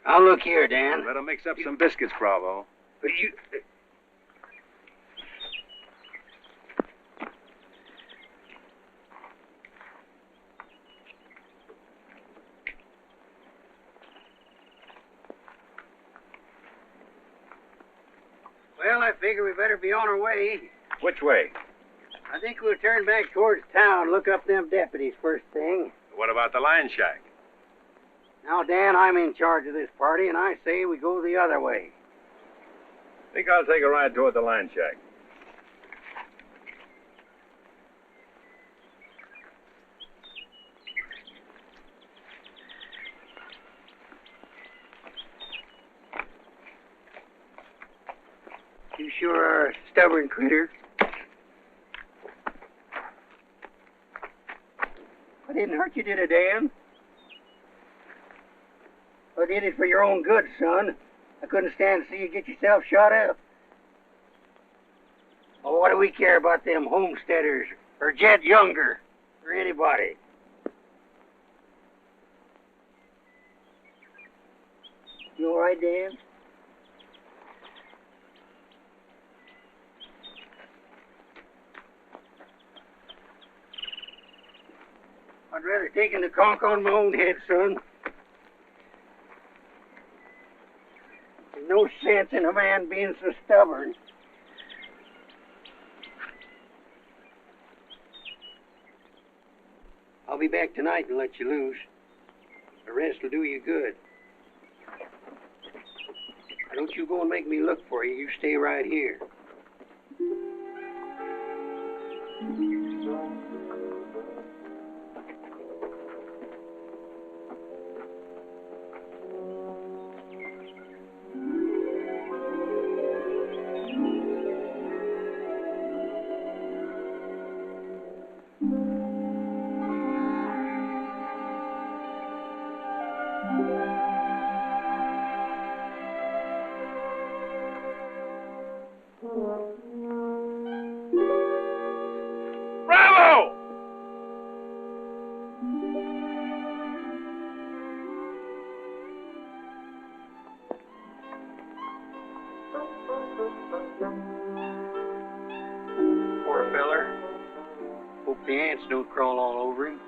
[SPEAKER 11] Now look here, Dan.
[SPEAKER 3] Better mix up some biscuits, Bravo.
[SPEAKER 11] But you... Well, I figure we better be on our way.
[SPEAKER 3] Which way?
[SPEAKER 11] I think we'll turn back towards town, look up them deputies first thing.
[SPEAKER 3] What about the line shack?
[SPEAKER 11] Now, Dan, I'm in charge of this party, and I say we go the other way.
[SPEAKER 3] Think I'll take a ride toward the line shack.
[SPEAKER 11] You sure are a stubborn critter. I didn't hurt you, did I, Dan? I did it for your own good, son. I couldn't stand to see you get yourself shot up. Oh, what do we care about them homesteaders, or Jet Younger, or anybody? You all right, Dan? better taking the conk on my own head, son. There's no sense in a man being so stubborn. I'll be back tonight and let you loose. The rest will do you good. Now, don't you go and make me look for you. You stay right here.
[SPEAKER 3] Bravo!
[SPEAKER 11] Poor feller. Hope the ants don't crawl all over him.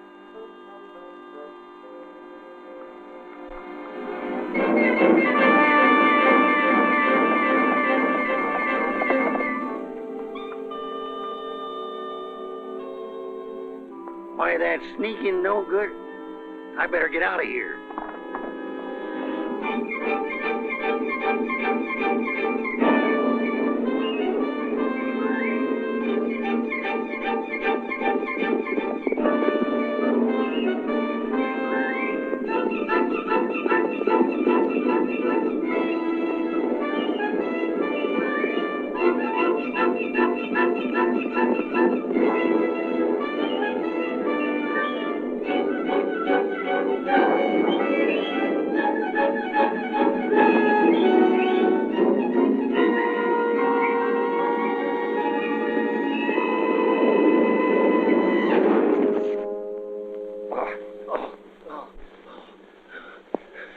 [SPEAKER 11] Why, that sneaking no good. I better get out of here.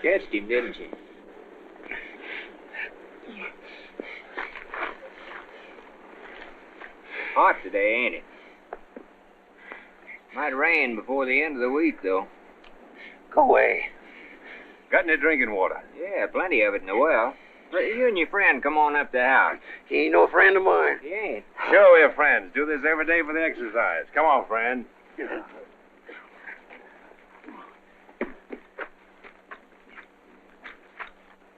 [SPEAKER 15] Catched him, didn't you? Hot today, ain't it? Might rain before the end of the week, though.
[SPEAKER 11] Go away.
[SPEAKER 3] Got any drinking water?
[SPEAKER 15] Yeah, plenty of it in the well. But you and your friend come on up to the house.
[SPEAKER 11] He ain't no friend of mine.
[SPEAKER 15] He ain't.
[SPEAKER 3] Sure, we're friends. Do this every day for the exercise. Come on, friend.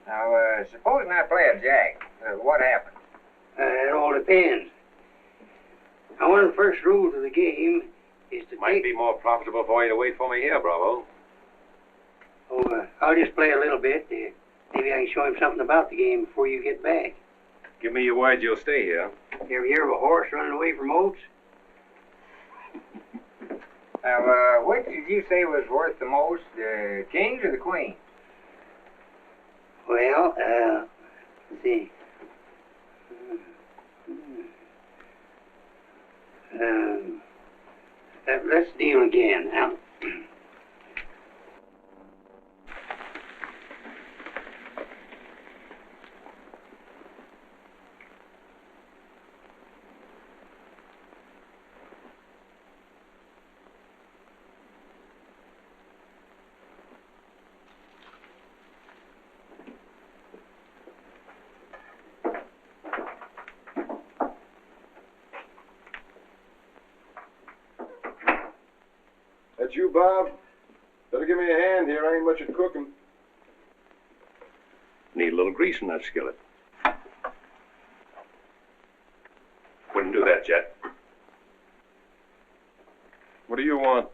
[SPEAKER 15] Now, supposing I play a jack, what happens?
[SPEAKER 11] It all depends. Now, one of the first rules of the game is to
[SPEAKER 3] Might be more profitable for you to wait for me here, Bravo.
[SPEAKER 11] I'll just play a little bit. Maybe I can show him something about the game before you get back.
[SPEAKER 3] Give me your word you'll stay here.
[SPEAKER 11] You ever hear of a horse running away from oats?
[SPEAKER 15] Now, which did you say was worth the most, the kings or the queens?
[SPEAKER 11] Well, let's see. Let's deal again. Now,
[SPEAKER 12] That you, Bob? Better give me a hand here. I ain't much at cooking.
[SPEAKER 3] Need a little grease in that skillet. Wouldn't do that, Jet.
[SPEAKER 12] What do you want?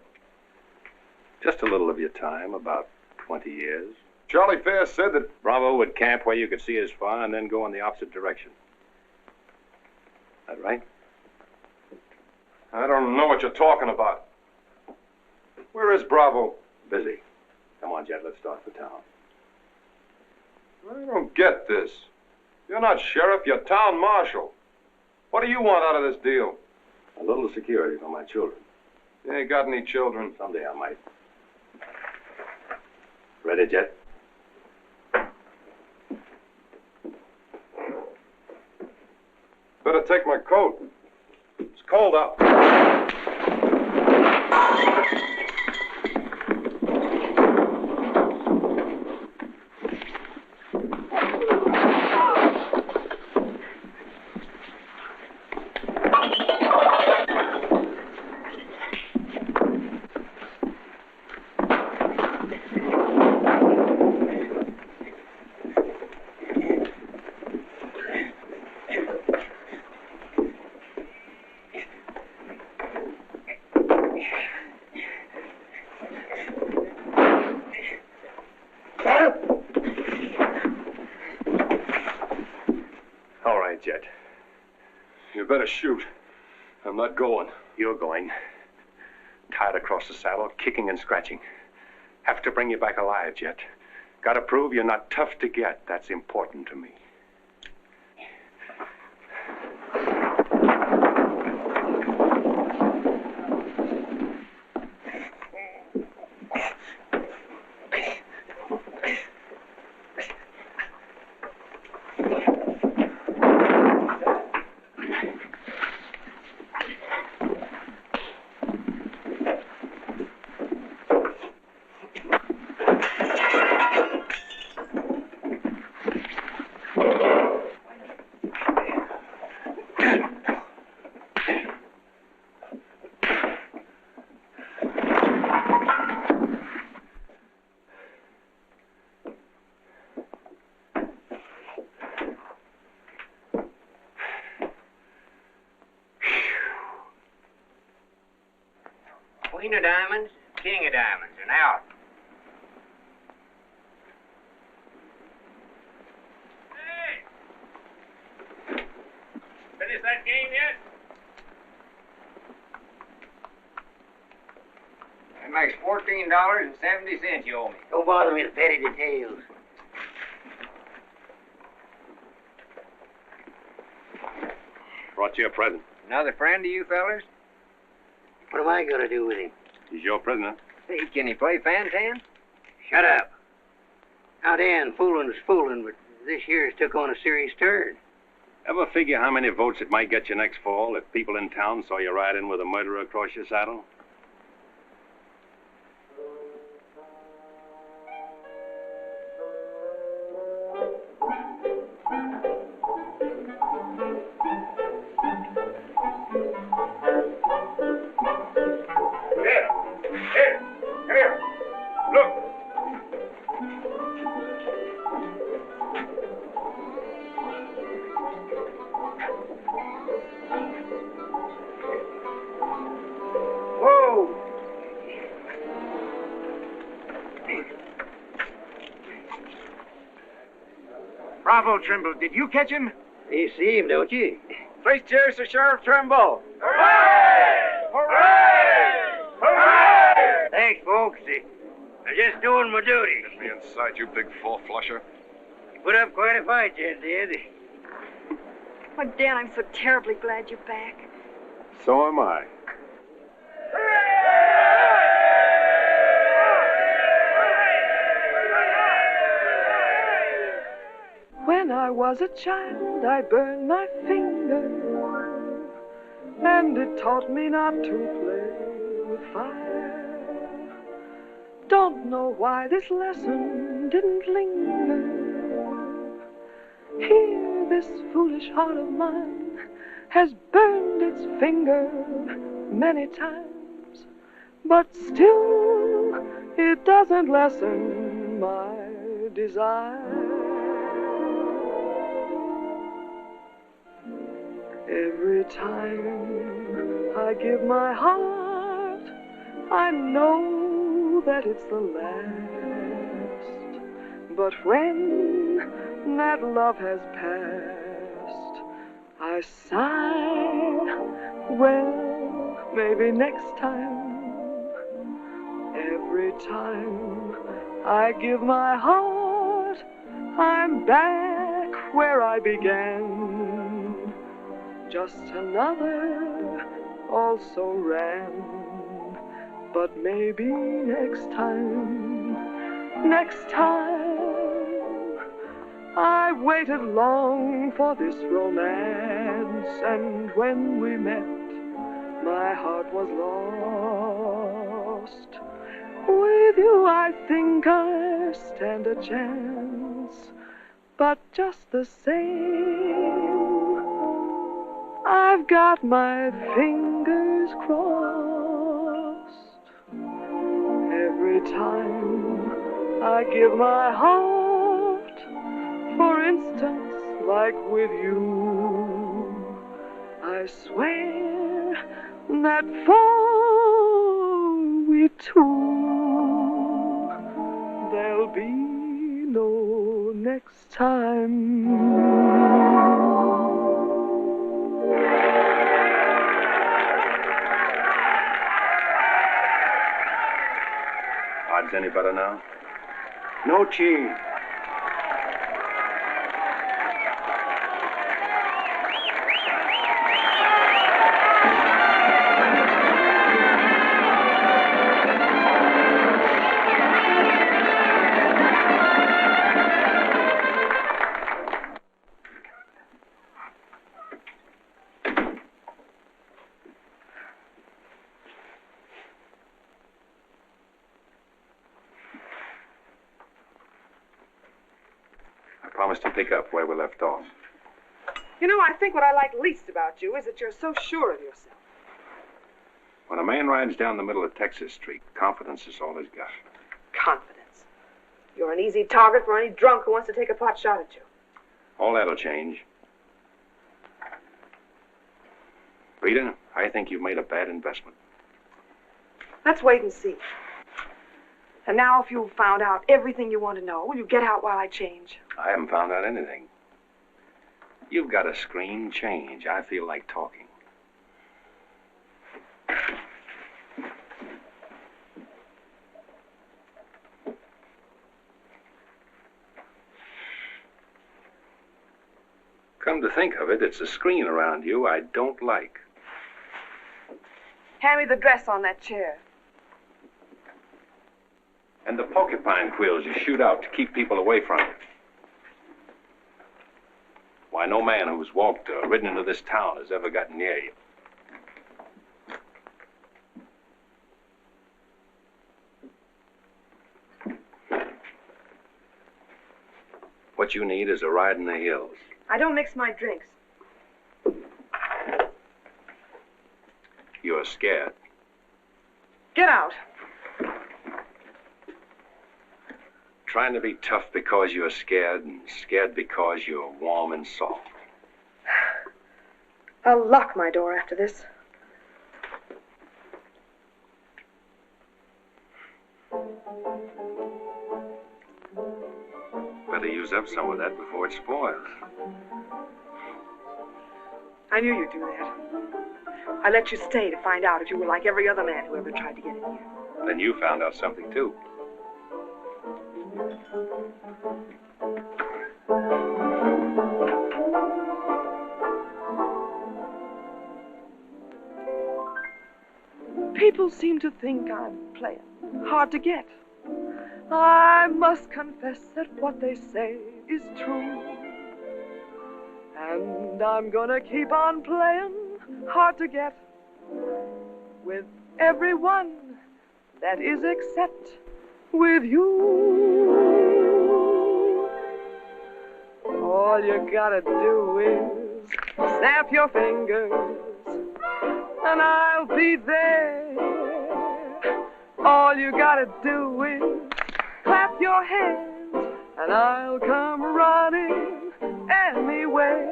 [SPEAKER 3] Just a little of your time, about 20 years.
[SPEAKER 12] Charlie Fair said that
[SPEAKER 3] Bravo would camp where you could see as far and then go in the opposite direction. That right?
[SPEAKER 12] I don't know what you're talking about. Where is Bravo?
[SPEAKER 3] Busy. Come on, Jet, let's start for town.
[SPEAKER 12] I don't get this. You're not sheriff, you're town marshal. What do you want out of this deal?
[SPEAKER 3] A little security for my children.
[SPEAKER 12] You ain't got any children.
[SPEAKER 3] Someday I might. Ready, Jet?
[SPEAKER 12] Better take my coat. It's cold out.
[SPEAKER 3] Jet. You better shoot. I'm not going.
[SPEAKER 19] You're going. Tied across the saddle, kicking and scratching. Have to bring you back alive, Jet. Gotta prove you're not tough to get. That's important to me.
[SPEAKER 15] Queen of diamonds, king of diamonds, and out. Hey! Finish that game yet? That makes $14.70 you owe me.
[SPEAKER 11] Don't bother me with petty details.
[SPEAKER 3] Brought you a present.
[SPEAKER 15] Another friend of you fellers?
[SPEAKER 11] What am I going to do with him?
[SPEAKER 3] He's your prisoner.
[SPEAKER 15] Hey, can he play fan-tan?
[SPEAKER 11] Shut up. Now, Dan, fooling's fooling, but this year's took on a serious turn.
[SPEAKER 3] Ever figure how many votes it might get you next fall if people in town saw you ride in with a murderer across your saddle?
[SPEAKER 2] Bravo, Trimble. Did you catch him?
[SPEAKER 11] You see him, don't you?
[SPEAKER 5] Three cheers to Sheriff Trimble.
[SPEAKER 15] Hooray! Hooray! Hooray!
[SPEAKER 11] Thanks, folks. I'm just doing my duty.
[SPEAKER 3] Get me inside, you big four-flusher.
[SPEAKER 11] You put up quite a fight, Jet did.
[SPEAKER 6] Oh, Dan, I'm so terribly glad you're back.
[SPEAKER 3] So am I.
[SPEAKER 16] When I was a child, I burned my finger, and it taught me not to play with fire. Don't know why this lesson didn't linger. Here, this foolish heart of mine has burned its finger many times, but still it doesn't lessen my desire. Every time I give my heart, I know that it's the last. But when that love has passed, I sigh, well, maybe next time. Every time I give my heart, I'm back where I began. Just another also ran, but maybe next time, I waited long for this romance, and when we met, my heart was lost. With you I think I stand a chance, but just the same, I've got my fingers crossed. Every time I give my heart, for instance, like with you, I swear that for we two, there'll be no next time.
[SPEAKER 3] odds any better now?
[SPEAKER 2] No change.
[SPEAKER 3] Promise to pick up where we left off.
[SPEAKER 20] You know, I think what I like least about you is that you're so sure of yourself.
[SPEAKER 3] When a man rides down the middle of Texas Street, confidence is all he's got.
[SPEAKER 20] Confidence. You're an easy target for any drunk who wants to take a pot shot at you.
[SPEAKER 3] All that'll change. Rita, I think you've made a bad investment.
[SPEAKER 20] Let's wait and see. And now if you've found out everything you want to know, will you get out while I change?
[SPEAKER 3] I haven't found out anything. You've got a scream change. I feel like talking. Come to think of it, it's the screen around you I don't like.
[SPEAKER 20] Hand me the dress on that chair.
[SPEAKER 3] And the porcupine quills you shoot out to keep people away from you. Why, no man who's walked or ridden into this town has ever gotten near you. What you need is a ride in the hills.
[SPEAKER 20] I don't mix my drinks.
[SPEAKER 3] You're scared.
[SPEAKER 20] Get out.
[SPEAKER 3] Trying to be tough because you're scared, and scared because you're warm and soft.
[SPEAKER 20] I'll lock my door after this.
[SPEAKER 3] Better use up some of that before it spoils.
[SPEAKER 20] I knew you'd do that. I let you stay to find out if you were like every other man who ever tried to get in here.
[SPEAKER 3] Then you found out something, too.
[SPEAKER 16] People seem to think I'm playing hard to get. I must confess that what they say is true. And I'm gonna keep on playing hard to get with everyone, that is except with you. All you gotta do is snap your fingers and I'll be there. All you gotta do is clap your hands and I'll come running anywhere.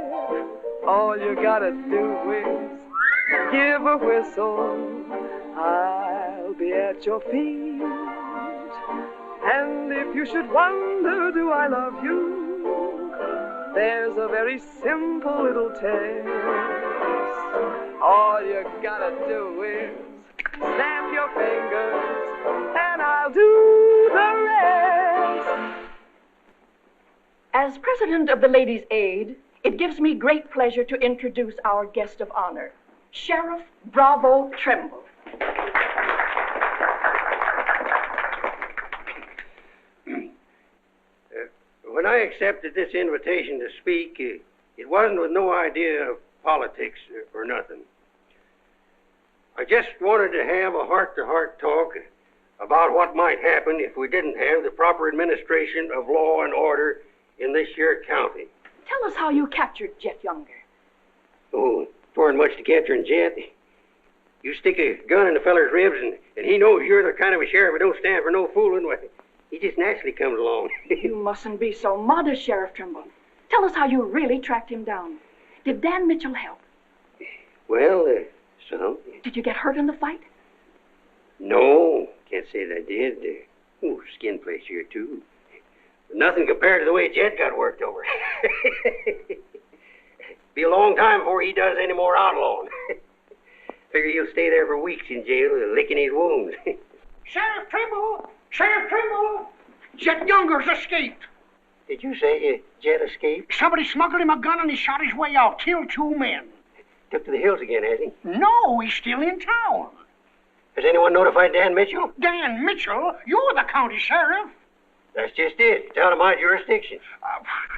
[SPEAKER 16] All you gotta do is give a whistle, I'll be at your feet. And if you should wonder, do I love you? There's a very simple little test. All you gotta do is snap your fingers and I'll do the rest.
[SPEAKER 21] As president of the Ladies' Aid, it gives me great pleasure to introduce our guest of honor, Sheriff Bravo Trimble.
[SPEAKER 11] When I accepted this invitation to speak, it wasn't with no idea of politics or nothing. I just wanted to have a heart-to-heart talk about what might happen if we didn't have the proper administration of law and order in this here county.
[SPEAKER 21] Tell us how you captured Jet Younger.
[SPEAKER 11] Oh, twirn't much to capture in Jet. You stick a gun in the feller's ribs and he knows you're the kind of a sheriff that don't stand for no fooling. Well, he just naturally comes along.
[SPEAKER 21] You mustn't be so modest, Sheriff Trimble. Tell us how you really tracked him down. Did Dan Mitchell help?
[SPEAKER 11] Well, some.
[SPEAKER 21] Did you get hurt in the fight?
[SPEAKER 11] No, can't say that I did. Skin place here, too. But nothing compared to the way Jet got worked over. Be a long time before he does any more outlawing. Figure he'll stay there for weeks in jail, licking his wounds.
[SPEAKER 22] Sheriff Trimble,
[SPEAKER 1] Sheriff Trimble, Jet Younger's escaped.
[SPEAKER 11] Did you say Jet escaped?
[SPEAKER 1] Somebody smuggled him a gun and he shot his way out, killed 2 men.
[SPEAKER 11] Took to the hills again, has he?
[SPEAKER 1] No, he's still in town.
[SPEAKER 11] Has anyone notified Dan Mitchell?
[SPEAKER 1] Dan Mitchell? You're the county sheriff.
[SPEAKER 11] That's just it. It's out of my jurisdiction.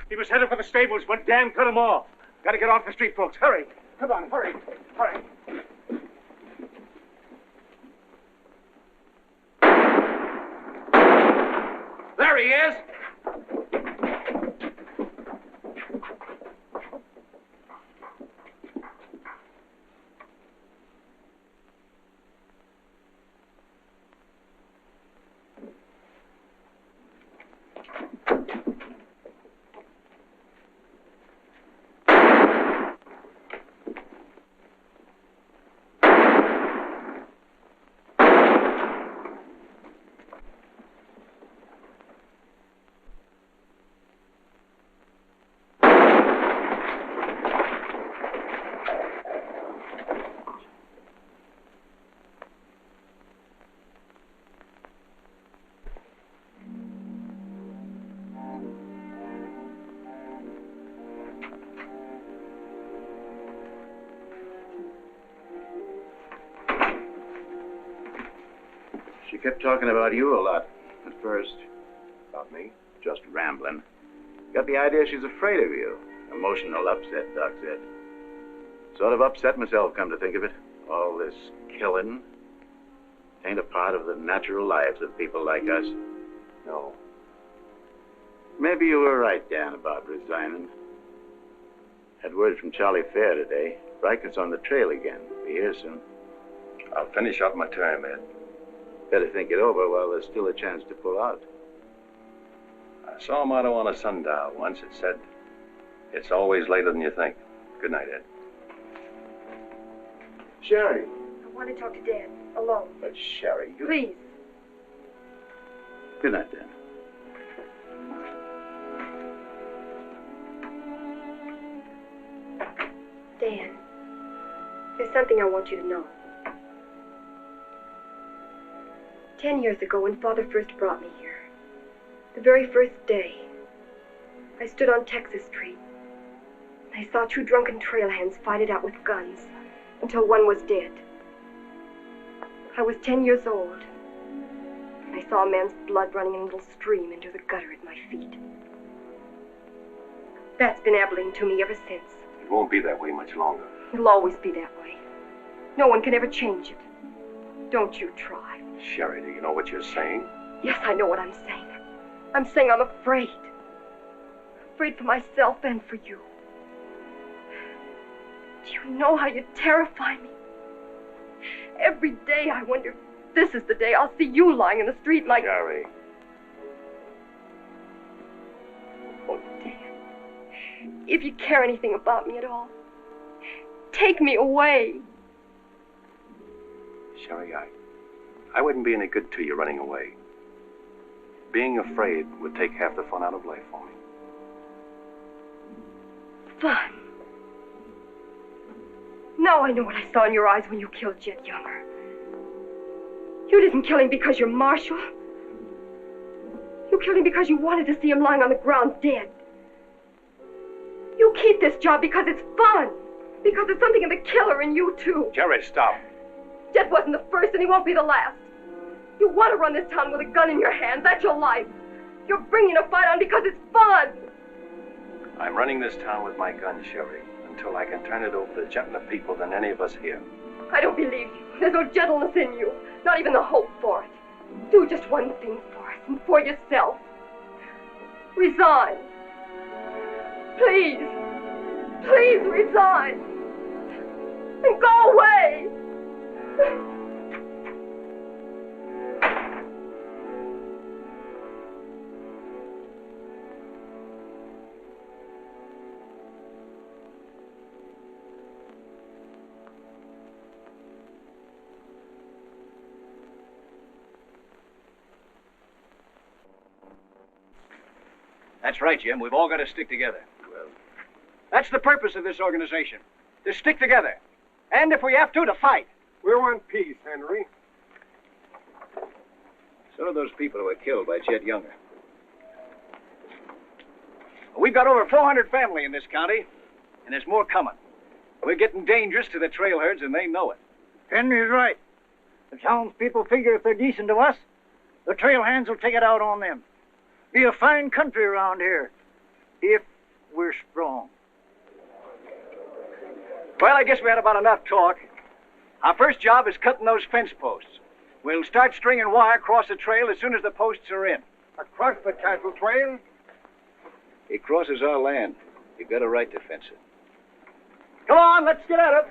[SPEAKER 8] He was headed for the stables, but Dan cut him off. Gotta get off the street, folks. Hurry. Come on, hurry. Hurry.
[SPEAKER 7] There he is.
[SPEAKER 18] She kept talking about you a lot at first.
[SPEAKER 3] About me?
[SPEAKER 18] Just rambling. Got the idea she's afraid of you. Emotional upset, Doc said. Sort of upset myself, come to think of it. All this killing ain't a part of the natural lives of people like us.
[SPEAKER 3] No.
[SPEAKER 18] Maybe you were right, Dan, about resigning. Had word from Charlie Fair today. Reichert's on the trail again. Be here soon.
[SPEAKER 3] I'll finish out my term, Ed.
[SPEAKER 18] Better think it over while there's still a chance to pull out.
[SPEAKER 3] I saw a motto on a sundial once. It said, "It's always later than you think." Good night, Ed.
[SPEAKER 18] Sherry.
[SPEAKER 6] I want to talk to Dad, alone.
[SPEAKER 18] But Sherry, you...
[SPEAKER 6] Please.
[SPEAKER 18] Good night, Dan.
[SPEAKER 6] Dan, there's something I want you to know. 10 years ago, when Father first brought me here, the very first day, I stood on Texas Street. I saw 2 drunken trail hands fight it out with guns until one was dead. I was 10 years old, and I saw a man's blood running in a little stream into the gutter at my feet. That's been Abilene to me ever since.
[SPEAKER 3] It won't be that way much longer.
[SPEAKER 6] It'll always be that way. No one can ever change it. Don't you try.
[SPEAKER 3] Sherry, do you know what you're saying?
[SPEAKER 6] Yes, I know what I'm saying. I'm saying I'm afraid. Afraid for myself and for you. Do you know how you terrify me? Every day I wonder if this is the day I'll see you lying in the street like...
[SPEAKER 3] Sherry.
[SPEAKER 6] Oh, Dan. If you care anything about me at all, take me away.
[SPEAKER 3] Sherry, I wouldn't be any good to you running away. Being afraid would take half the fun out of life for me.
[SPEAKER 6] Fun? Now I know what I saw in your eyes when you killed Jet Younger. You didn't kill him because you're Marshal. You killed him because you wanted to see him lying on the ground dead. You keep this job because it's fun. Because there's something in the killer in you, too.
[SPEAKER 3] Jerry, stop.
[SPEAKER 6] Jet wasn't the first, and he won't be the last. You want to run this town with a gun in your hand. That's your life. You're bringing a fight on because it's fun.
[SPEAKER 3] I'm running this town with my gun, Sherry, until I can turn it over to gentler people than any of us here.
[SPEAKER 6] I don't believe you. There's no gentleness in you. Not even the hope for it. Do just one thing for us and for yourself. Resign. Please. Please resign. And go away.
[SPEAKER 14] That's right, Jim. We've all got to stick together. Well, that's the purpose of this organization. To stick together. And if we have to fight.
[SPEAKER 8] We want peace, Henry.
[SPEAKER 14] So do those people who were killed by Chet Younger. We've got over 400 family in this county, and there's more coming. We're getting dangerous to the trailherds, and they know it.
[SPEAKER 9] Henry's right. The townspeople figure if they're decent to us, the trail hands will take it out on them. Be a fine country around here, if we're strong.
[SPEAKER 14] Well, I guess we had about enough talk. Our first job is cutting those fence posts. We'll start stringing wire across the trail as soon as the posts are in.
[SPEAKER 15] Across the cattle trail?
[SPEAKER 14] It crosses our land. You've got a right to fence it. Come on, let's get at it.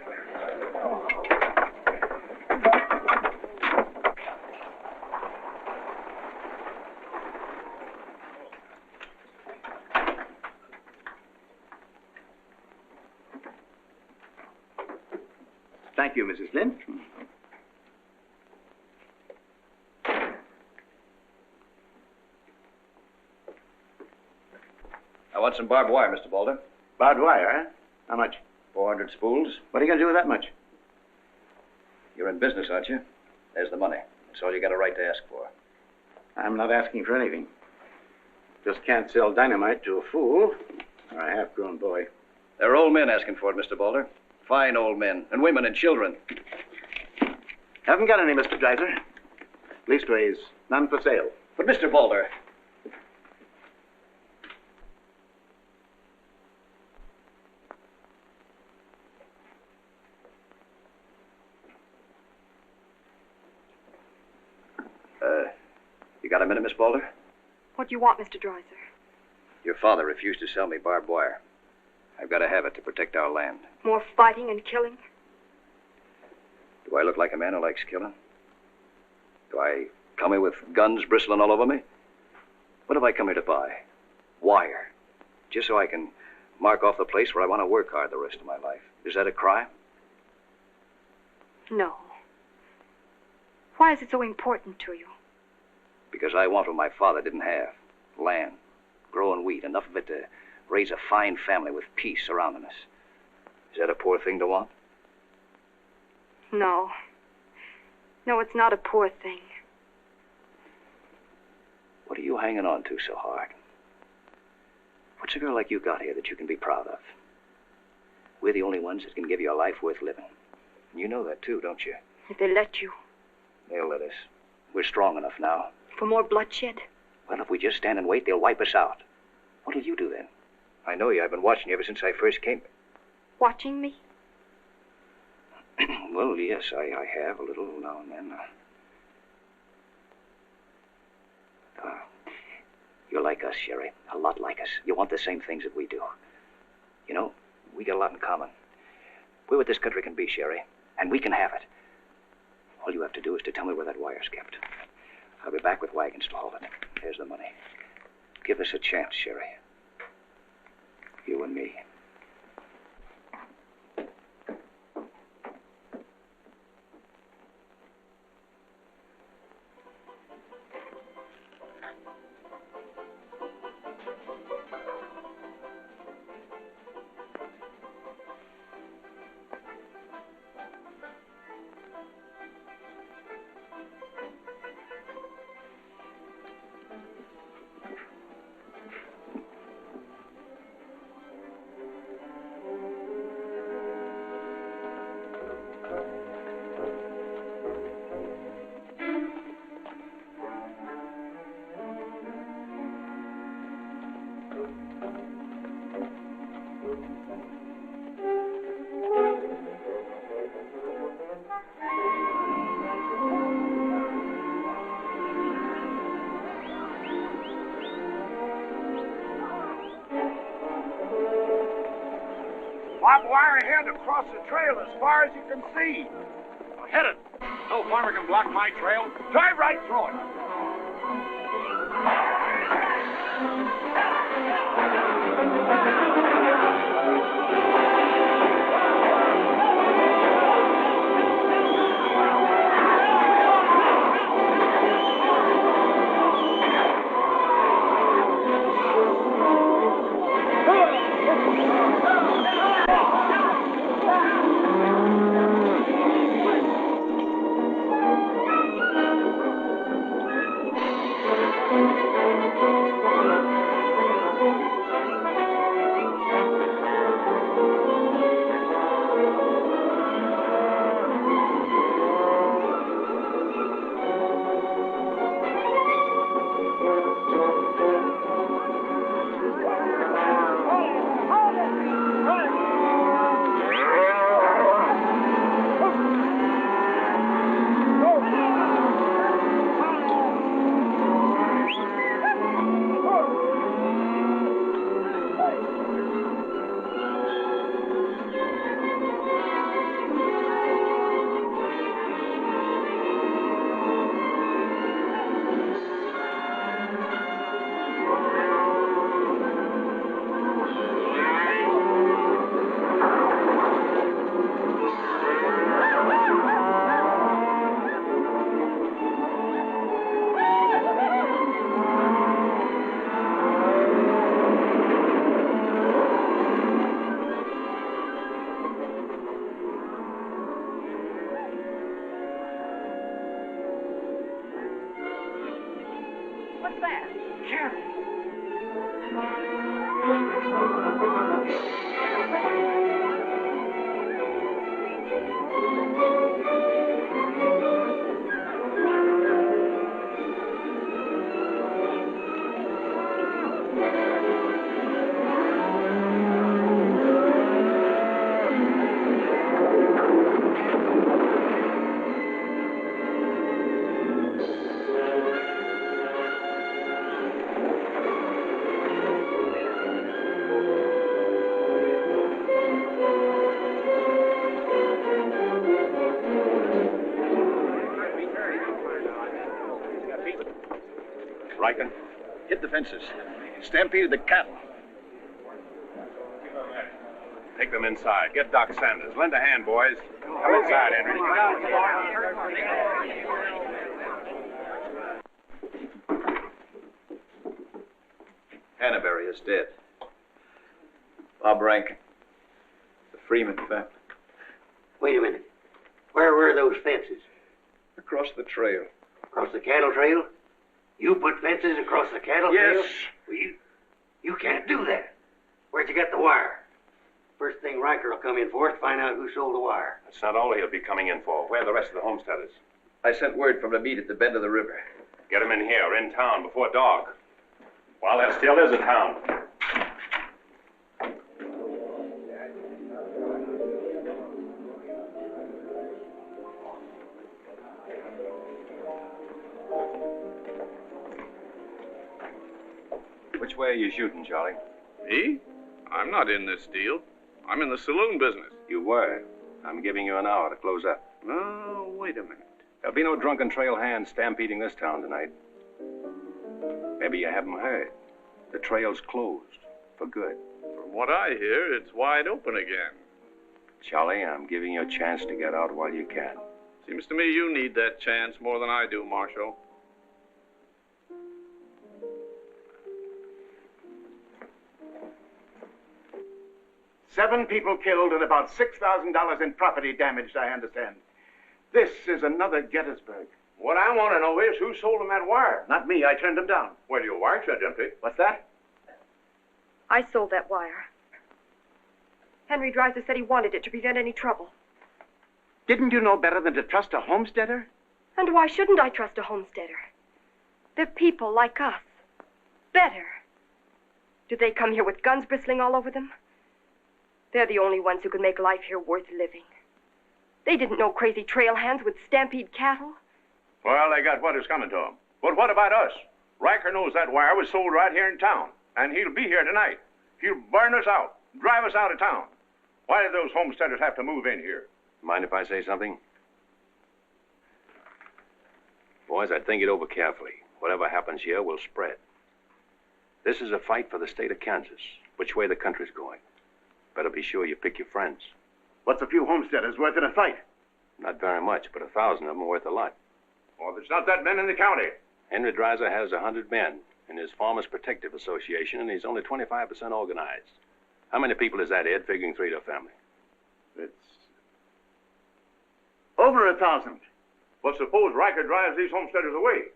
[SPEAKER 18] Thank you, Mrs. Flynn.
[SPEAKER 14] I want some barbed wire, Mr. Balder.
[SPEAKER 18] Barbed wire, huh? How much?
[SPEAKER 14] 400 spools.
[SPEAKER 18] What are you going to do with that much?
[SPEAKER 14] You're in business, aren't you? There's the money. That's all you got a right to ask for.
[SPEAKER 18] I'm not asking for anything. Just can't sell dynamite to a fool or a half-grown boy.
[SPEAKER 14] There are old men asking for it, Mr. Balder. Fine old men, and women and children.
[SPEAKER 18] Haven't got any, Mr. Dreiser. Leastways, none for sale.
[SPEAKER 14] But, Mr. Balder... You got a minute, Miss Balder?
[SPEAKER 6] What do you want, Mr. Dreiser?
[SPEAKER 14] Your father refused to sell me barbed wire. I've got to have it to protect our land.
[SPEAKER 6] More fighting and killing?
[SPEAKER 14] Do I look like a man who likes killing? Do I come here with guns bristling all over me? What have I come here to buy? Wire. Just so I can mark off the place where I want to work hard the rest of my life. Is that a crime?
[SPEAKER 6] No. Why is it so important to you?
[SPEAKER 14] Because I want what my father didn't have. Land. Growing wheat. Enough of it to raise a fine family with peace surrounding us. Is that a poor thing to want?
[SPEAKER 6] No. No, it's not a poor thing.
[SPEAKER 14] What are you hanging on to so hard? What's a girl like you got here that you can be proud of? We're the only ones that can give you a life worth living. And you know that too, don't you?
[SPEAKER 6] If they let you.
[SPEAKER 14] They'll let us. We're strong enough now.
[SPEAKER 6] For more bloodshed?
[SPEAKER 14] Well, if we just stand and wait, they'll wipe us out. What'll you do then? I know you. I've been watching you ever since I first came.
[SPEAKER 6] Watching me?
[SPEAKER 14] Well, yes, I have a little now and then. You're like us, Sherry. A lot like us. You want the same things that we do. You know, we got a lot in common. We're what this country can be, Sherry, and we can have it. All you have to do is to tell me where that wire's kept. I'll be back with wagons to haul it. Here's the money. Give us a chance, Sherry. You and me.
[SPEAKER 8] Barbed wire ahead across the trail as far as you can see. Hit it. No farmer can block my trail. Drive right through it.
[SPEAKER 3] Riken?
[SPEAKER 8] Hit the fences. Stampeded the cattle.
[SPEAKER 3] Take them inside. Get Doc Sanders. Lend a hand, boys. Come inside, Henry.
[SPEAKER 14] Hannaberry is dead. Bob Rankin. The Freeman family.
[SPEAKER 11] Wait a minute. Where were those fences?
[SPEAKER 14] Across the trail.
[SPEAKER 11] Across the cattle trail? You put fences across the cattle trail?
[SPEAKER 14] Yes.
[SPEAKER 11] Well, you can't do that. Where'd you get the wire? First thing Riker will come in for is to find out who sold the wire.
[SPEAKER 3] That's not all he'll be coming in for. Where are the rest of the homesteaders?
[SPEAKER 14] I sent word from the meet at the bend of the river.
[SPEAKER 3] Get them in here, in town, before dark. While there still is a town. Which way are you shooting, Charlie?
[SPEAKER 7] Me? I'm not in this deal. I'm in the saloon business.
[SPEAKER 3] You were. I'm giving you an hour to close up.
[SPEAKER 7] Oh, wait a minute.
[SPEAKER 3] There'll be no drunken trail hands stampeding this town tonight. Maybe you haven't heard. The trail's closed. For good.
[SPEAKER 7] From what I hear, it's wide open again.
[SPEAKER 3] Charlie, I'm giving you a chance to get out while you can.
[SPEAKER 7] Seems to me you need that chance more than I do, Marshal.
[SPEAKER 2] Seven people killed and about $6,000 in property damaged, I understand. This is another Gettysburg.
[SPEAKER 19] What I want to know is who sold him that wire?
[SPEAKER 2] Not me. I turned them down.
[SPEAKER 19] Well, your wire said empty.
[SPEAKER 2] What's that?
[SPEAKER 6] I sold that wire. Henry Dreiser said he wanted it to prevent any trouble.
[SPEAKER 2] Didn't you know better than to trust a homesteader?
[SPEAKER 6] And why shouldn't I trust a homesteader? They're people like us. Better. Do they come here with guns bristling all over them? They're the only ones who can make life here worth living. They didn't know crazy trail hands would stampede cattle.
[SPEAKER 19] Well, they got what is coming to them. But what about us? Riker knows that wire was sold right here in town, and he'll be here tonight. He'll burn us out, drive us out of town. Why did those homesteaders have to move in here?
[SPEAKER 3] Mind if I say something? Boys, I'd think it over carefully. Whatever happens here will spread. This is a fight for the state of Kansas, which way the country's going. Better be sure you pick your friends.
[SPEAKER 2] What's a few homesteaders worth in a fight?
[SPEAKER 3] Not very much, but 1,000 of them are worth a lot.
[SPEAKER 19] Well, there's not that many in the county.
[SPEAKER 3] Henry Dreiser has 100 men in his Farmers Protective Association, and he's only 25% organized. How many people is that, Ed, figuring 3 to a family?
[SPEAKER 2] It's over 1,000.
[SPEAKER 19] Well, suppose Riker drives these homesteaders away.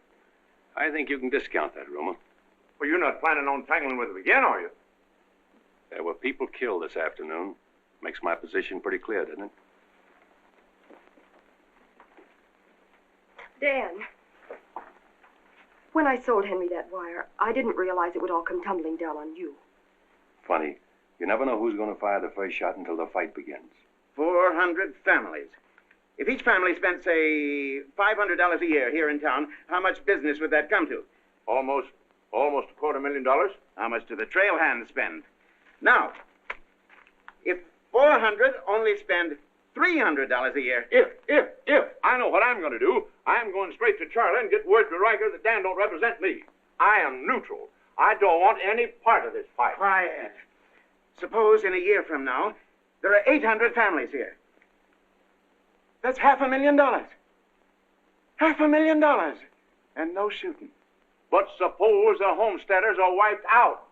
[SPEAKER 3] I think you can discount that rumor.
[SPEAKER 19] Well, you're not planning on tangling with them again, are you?
[SPEAKER 3] There were people killed this afternoon. Makes my position pretty clear, doesn't it?
[SPEAKER 6] Dan, when I sold Henry that wire, I didn't realize it would all come tumbling down on you.
[SPEAKER 3] Funny. You never know who's going to fire the first shot until the fight begins.
[SPEAKER 2] 400 families. If each family spent, say, $500 a year here in town, how much business would that come to?
[SPEAKER 19] Almost $250,000.
[SPEAKER 2] How much do the trail hands spend? Now, if 400 only spend $300 a year.
[SPEAKER 19] If I know what I'm going to do, I'm going straight to Charlie and get word to Riker that Dan don't represent me. I am neutral. I don't want any part of this fight.
[SPEAKER 2] Quiet. Suppose in a year from now, there are 800 families here. That's $500,000. $500,000. And no shooting.
[SPEAKER 19] But suppose the homesteaders are wiped out.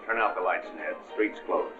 [SPEAKER 3] Turn out the lights, Ned. Street's closed.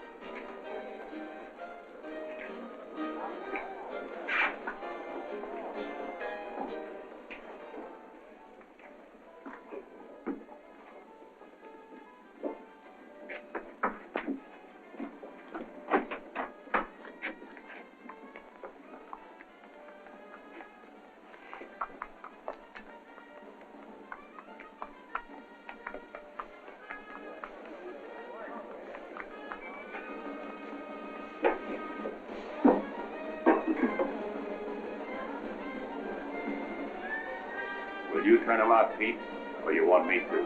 [SPEAKER 3] Will you turn them out, Pete, or you want me to?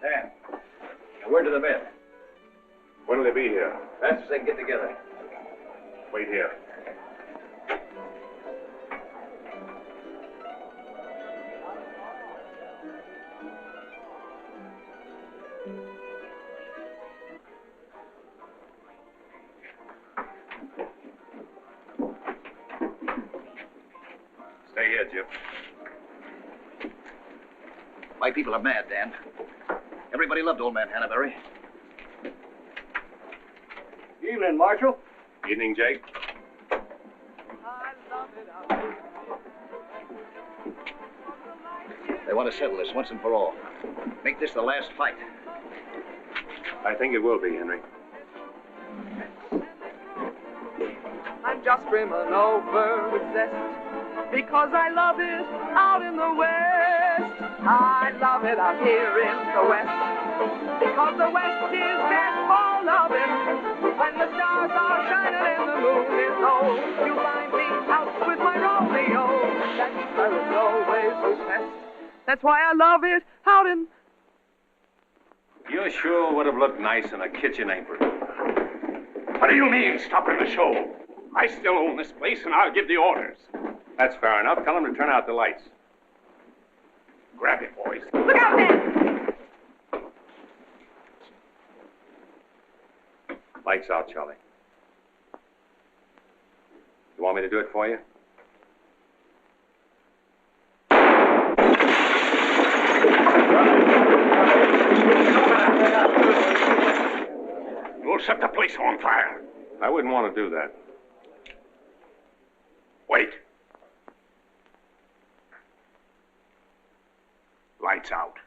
[SPEAKER 14] Dan, a word to the men.
[SPEAKER 3] When'll they be here?
[SPEAKER 14] Fast as they can get together.
[SPEAKER 3] Wait here. Stay here, Jip.
[SPEAKER 14] My people are mad, Dan. Everybody loved old man Hannaberry.
[SPEAKER 9] Evening, Marshal.
[SPEAKER 3] Evening, Jake.
[SPEAKER 14] They want to settle this once and for all. Make this the last fight.
[SPEAKER 3] I think it will be, Henry.
[SPEAKER 16] I'm just brimming over with zest because I love it out in the West. I love it out here in the West because the West is best for loving. When the stars are shining and the moon is low, you find me out with my Romeo. That's where it's always the best. That's why I love it out in...
[SPEAKER 3] You sure would have looked nice in a kitchen apron.
[SPEAKER 19] What do you mean, stopping the show? I still own this place, and I'll give the orders.
[SPEAKER 3] That's fair enough. Tell them to turn out the lights.
[SPEAKER 19] Grab it, boys.
[SPEAKER 16] Look out, Dan!
[SPEAKER 3] Lights out, Charlie. You want me to do it for you?
[SPEAKER 19] You'll set the place on fire.
[SPEAKER 3] I wouldn't want to do that.
[SPEAKER 19] Wait. Lights out.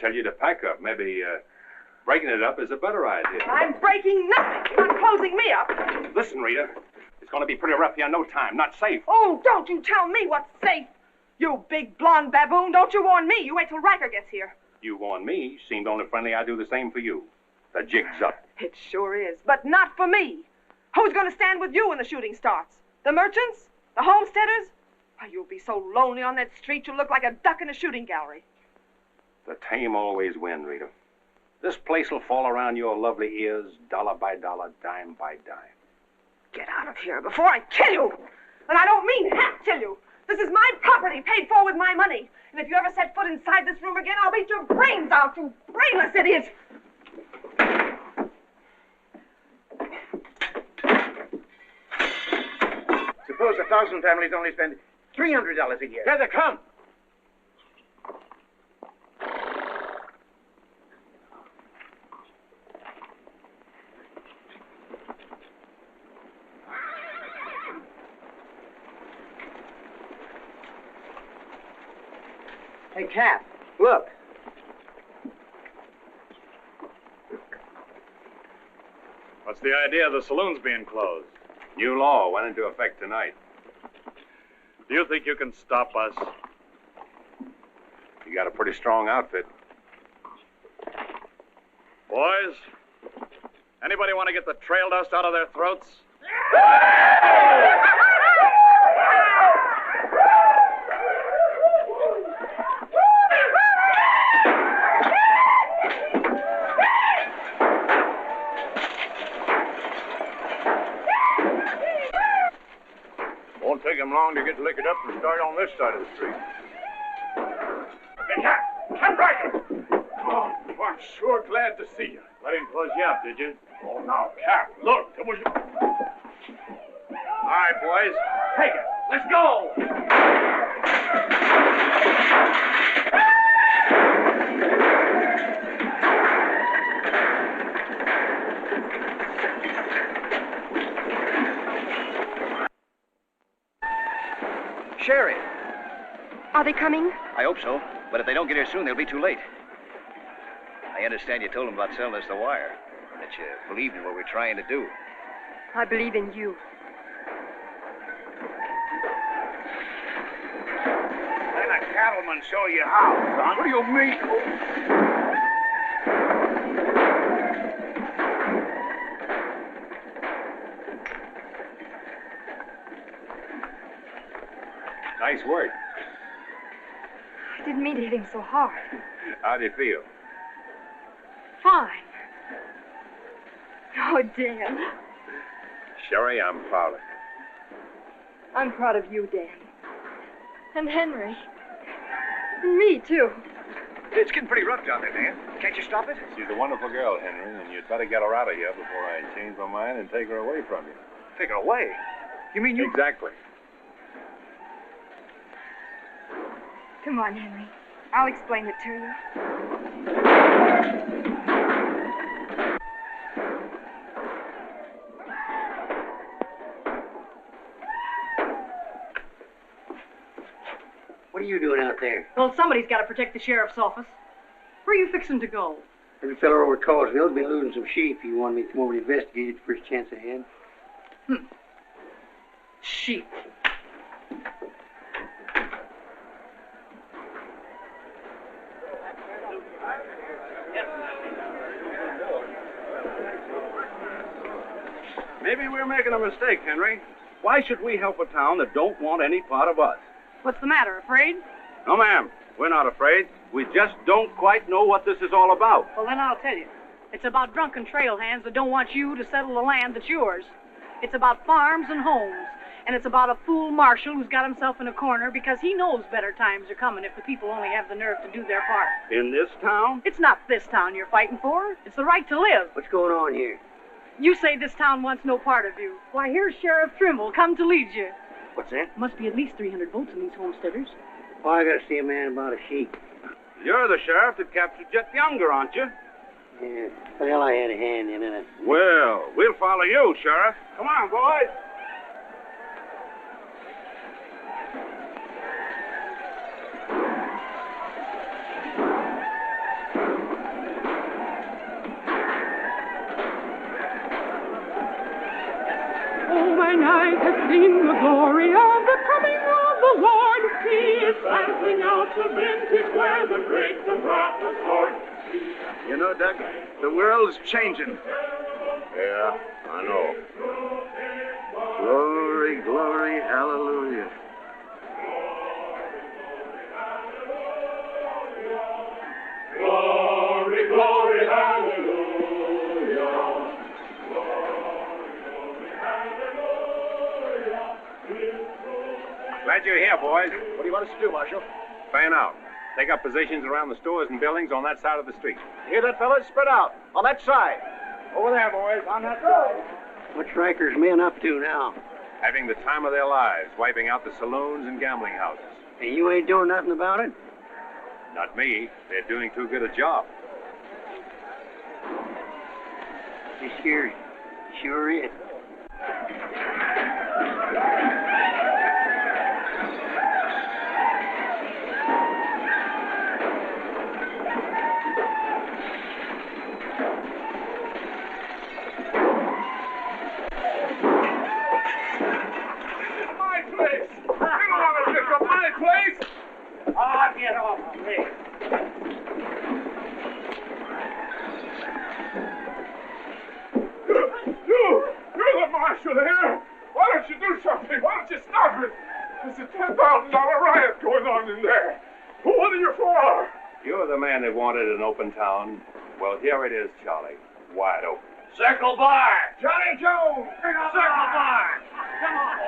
[SPEAKER 3] Tell you to pack up. Maybe breaking it up is a better idea.
[SPEAKER 20] I'm breaking nothing. You're not closing me up.
[SPEAKER 3] Listen, Rita, it's going to be pretty rough here in no time. Not safe.
[SPEAKER 20] Oh, don't you tell me what's safe. You big blonde baboon, don't you warn me. You wait till Riker gets here.
[SPEAKER 3] You warn me. Seemed only friendly I'd do the same for you. The jig's up.
[SPEAKER 20] It sure is, but not for me. Who's going to stand with you when the shooting starts? The merchants? The homesteaders? Why, you'll be so lonely on that street you'll look like a duck in a shooting gallery.
[SPEAKER 3] The tame always win, Rita. This place will fall around your lovely ears, dollar by dollar, dime by dime.
[SPEAKER 20] Get out of here before I kill you! And I don't mean half kill you. This is my property, paid for with my money. And if you ever set foot inside this room again, I'll beat your brains out, you brainless idiot!
[SPEAKER 2] Suppose 1,000 families only spend $300 a year.
[SPEAKER 14] Here they come.
[SPEAKER 9] Hey, Cap, look.
[SPEAKER 7] What's the idea of the saloons being closed?
[SPEAKER 3] New law went into effect tonight.
[SPEAKER 7] Do you think you can stop us?
[SPEAKER 3] You got a pretty strong outfit.
[SPEAKER 7] Boys, anybody want to get the trail dust out of their throats?
[SPEAKER 19] take him long to get liquored up and start on this side of the street.
[SPEAKER 8] Hey, Cap Riker! Oh, I'm sure glad to see you.
[SPEAKER 19] Let him close you up, did you?
[SPEAKER 8] Oh, now, Cap, look, it was...
[SPEAKER 19] All right, boys.
[SPEAKER 8] Take it. Let's go!
[SPEAKER 14] Sherry.
[SPEAKER 6] Are they coming?
[SPEAKER 14] I hope so, but if they don't get here soon, they'll be too late. I understand you told them about selling us the wire, that you believed in what we're trying to do.
[SPEAKER 6] I believe in you.
[SPEAKER 8] Let a cattleman show you how, son. What do you mean?
[SPEAKER 3] Nice work.
[SPEAKER 6] I didn't mean to hit him so hard.
[SPEAKER 3] How do you feel?
[SPEAKER 6] Fine. Oh, Dan.
[SPEAKER 3] Sherry, I'm proud of you.
[SPEAKER 6] I'm proud of you, Dan. And Henry. And me, too.
[SPEAKER 14] It's getting pretty rough down there, Dan. Can't you stop it?
[SPEAKER 3] She's a wonderful girl, Henry, and you'd better get her out of here before I change my mind and take her away from you.
[SPEAKER 14] Take her away? You mean you...
[SPEAKER 3] Exactly.
[SPEAKER 6] Come on, Henry. I'll explain it to you.
[SPEAKER 11] What are you doing out there?
[SPEAKER 20] Well, somebody's got to protect the sheriff's office. Where are you fixing to go?
[SPEAKER 11] Every fellow over at Callsville's been losing some sheep. He wanted me to come over and investigate it the first chance I had.
[SPEAKER 20] Sheep.
[SPEAKER 7] Maybe we're making a mistake, Henry. Why should we help a town that don't want any part of us?
[SPEAKER 20] What's the matter, afraid?
[SPEAKER 7] No, ma'am. We're not afraid. We just don't quite know what this is all about.
[SPEAKER 20] Well, then I'll tell you. It's about drunken trail hands that don't want you to settle the land that's yours. It's about farms and homes. And it's about a fool marshal who's got himself in a corner because he knows better times are coming if the people only have the nerve to do their part.
[SPEAKER 7] In this town?
[SPEAKER 20] It's not this town you're fighting for. It's the right to live.
[SPEAKER 11] What's going on here?
[SPEAKER 20] You say this town wants no part of you. Why, here's Sheriff Trimble come to lead you.
[SPEAKER 11] What's that?
[SPEAKER 20] Must be at least 300 votes in these homesteaders.
[SPEAKER 11] Oh, I gotta see a man about a sheep.
[SPEAKER 7] You're the sheriff that captured Jet Younger, aren't you?
[SPEAKER 11] Yeah. Well, I had a hand in it.
[SPEAKER 7] Well, we'll follow you, Sheriff. Come on, boys.
[SPEAKER 16] Oh, my night has seen the glory of the coming of the Lord. He is passing out the vintage where the great Dvorak was born.
[SPEAKER 18] You know, Doug, the world's changing.
[SPEAKER 19] Yeah, I know.
[SPEAKER 18] Glory, glory, hallelujah.
[SPEAKER 16] Glory, glory, hallelujah.
[SPEAKER 3] Glad you're here, boys.
[SPEAKER 14] What do you want us to do, Marshal?
[SPEAKER 3] Fan out. Take up positions around the stores and buildings on that side of the street.
[SPEAKER 14] You hear that, fellas? Spread out. On that side.
[SPEAKER 7] Over there, boys. On that side.
[SPEAKER 11] What's Riker's men up to now?
[SPEAKER 3] Having the time of their lives, wiping out the saloons and gambling houses.
[SPEAKER 11] And you ain't doing nothing about it?
[SPEAKER 3] Not me. They're doing too good a job.
[SPEAKER 11] This here sure is.
[SPEAKER 8] Get off of me. You're the marshal here. Why don't you do something? Why don't you stop it? There's a $10,000 riot going on in there. What are you for?
[SPEAKER 3] You're the man that wanted an open town. Well, here it is, Charlie. Wide open.
[SPEAKER 8] Circle Bar. Johnny Jones. Circle Bar. Come on, boy.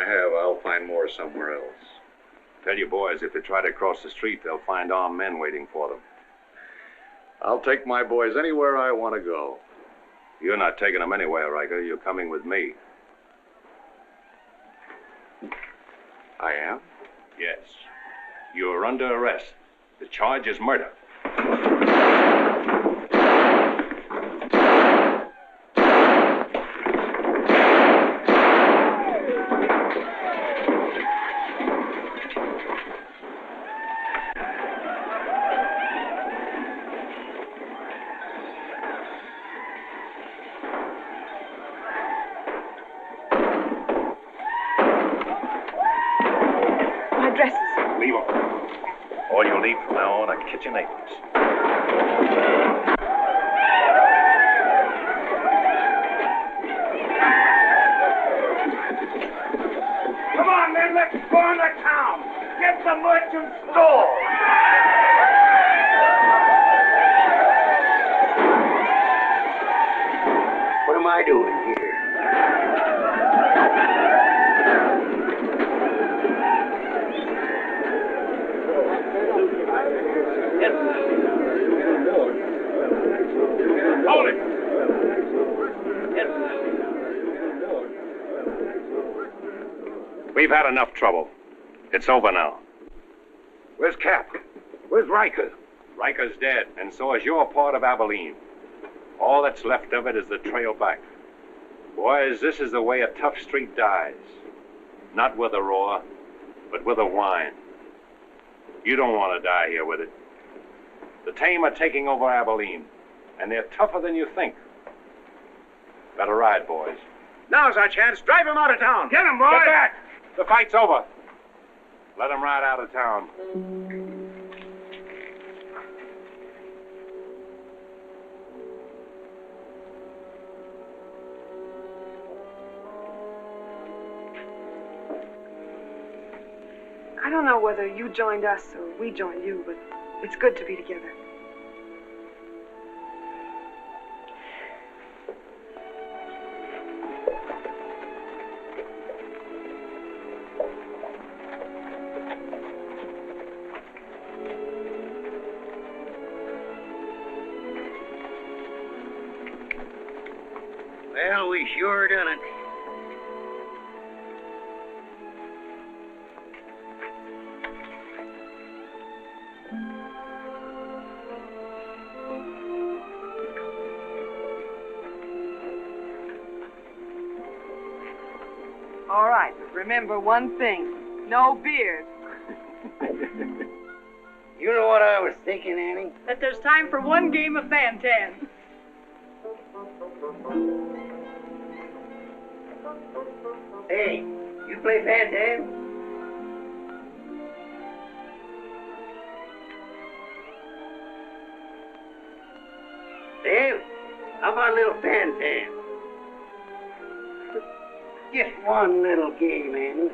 [SPEAKER 18] have, I'll find more somewhere else.
[SPEAKER 3] Tell you boys, if they try to cross the street, they'll find armed men waiting for them.
[SPEAKER 18] I'll take my boys anywhere I want to go.
[SPEAKER 3] You're not taking them anywhere, Riker. You're coming with me.
[SPEAKER 18] I am?
[SPEAKER 3] Yes. You're under arrest. The charge is murder. Leave them. All you'll need from now on are kitchen aprons.
[SPEAKER 8] Come on, men, let's burn the town. Get the merchant store.
[SPEAKER 11] What am I doing here?
[SPEAKER 3] Hold it! We've had enough trouble. It's over now.
[SPEAKER 19] Where's Cap? Where's Riker?
[SPEAKER 3] Riker's dead, and so is your part of Abilene. All that's left of it is the trail back. Boys, this is the way a tough street dies. Not with a roar, but with a whine. You don't want to die here with it. The tame are taking over Abilene, and they're tougher than you think. Better ride, boys.
[SPEAKER 2] Now's our chance. Drive him out of town.
[SPEAKER 8] Get him, boys.
[SPEAKER 3] Get back! The fight's over. Let him ride out of town.
[SPEAKER 5] I don't know whether you joined us or we joined you, but it's good to be together.
[SPEAKER 11] Well, we sure done it.
[SPEAKER 5] All right, but remember one thing. No beard.
[SPEAKER 11] You know what I was thinking, Annie?
[SPEAKER 20] That there's time for one game of Fan-Tan.
[SPEAKER 11] Hey, you play Fan-Tan? Sam, how about a little Fan-Tan? Just one little game, Annie.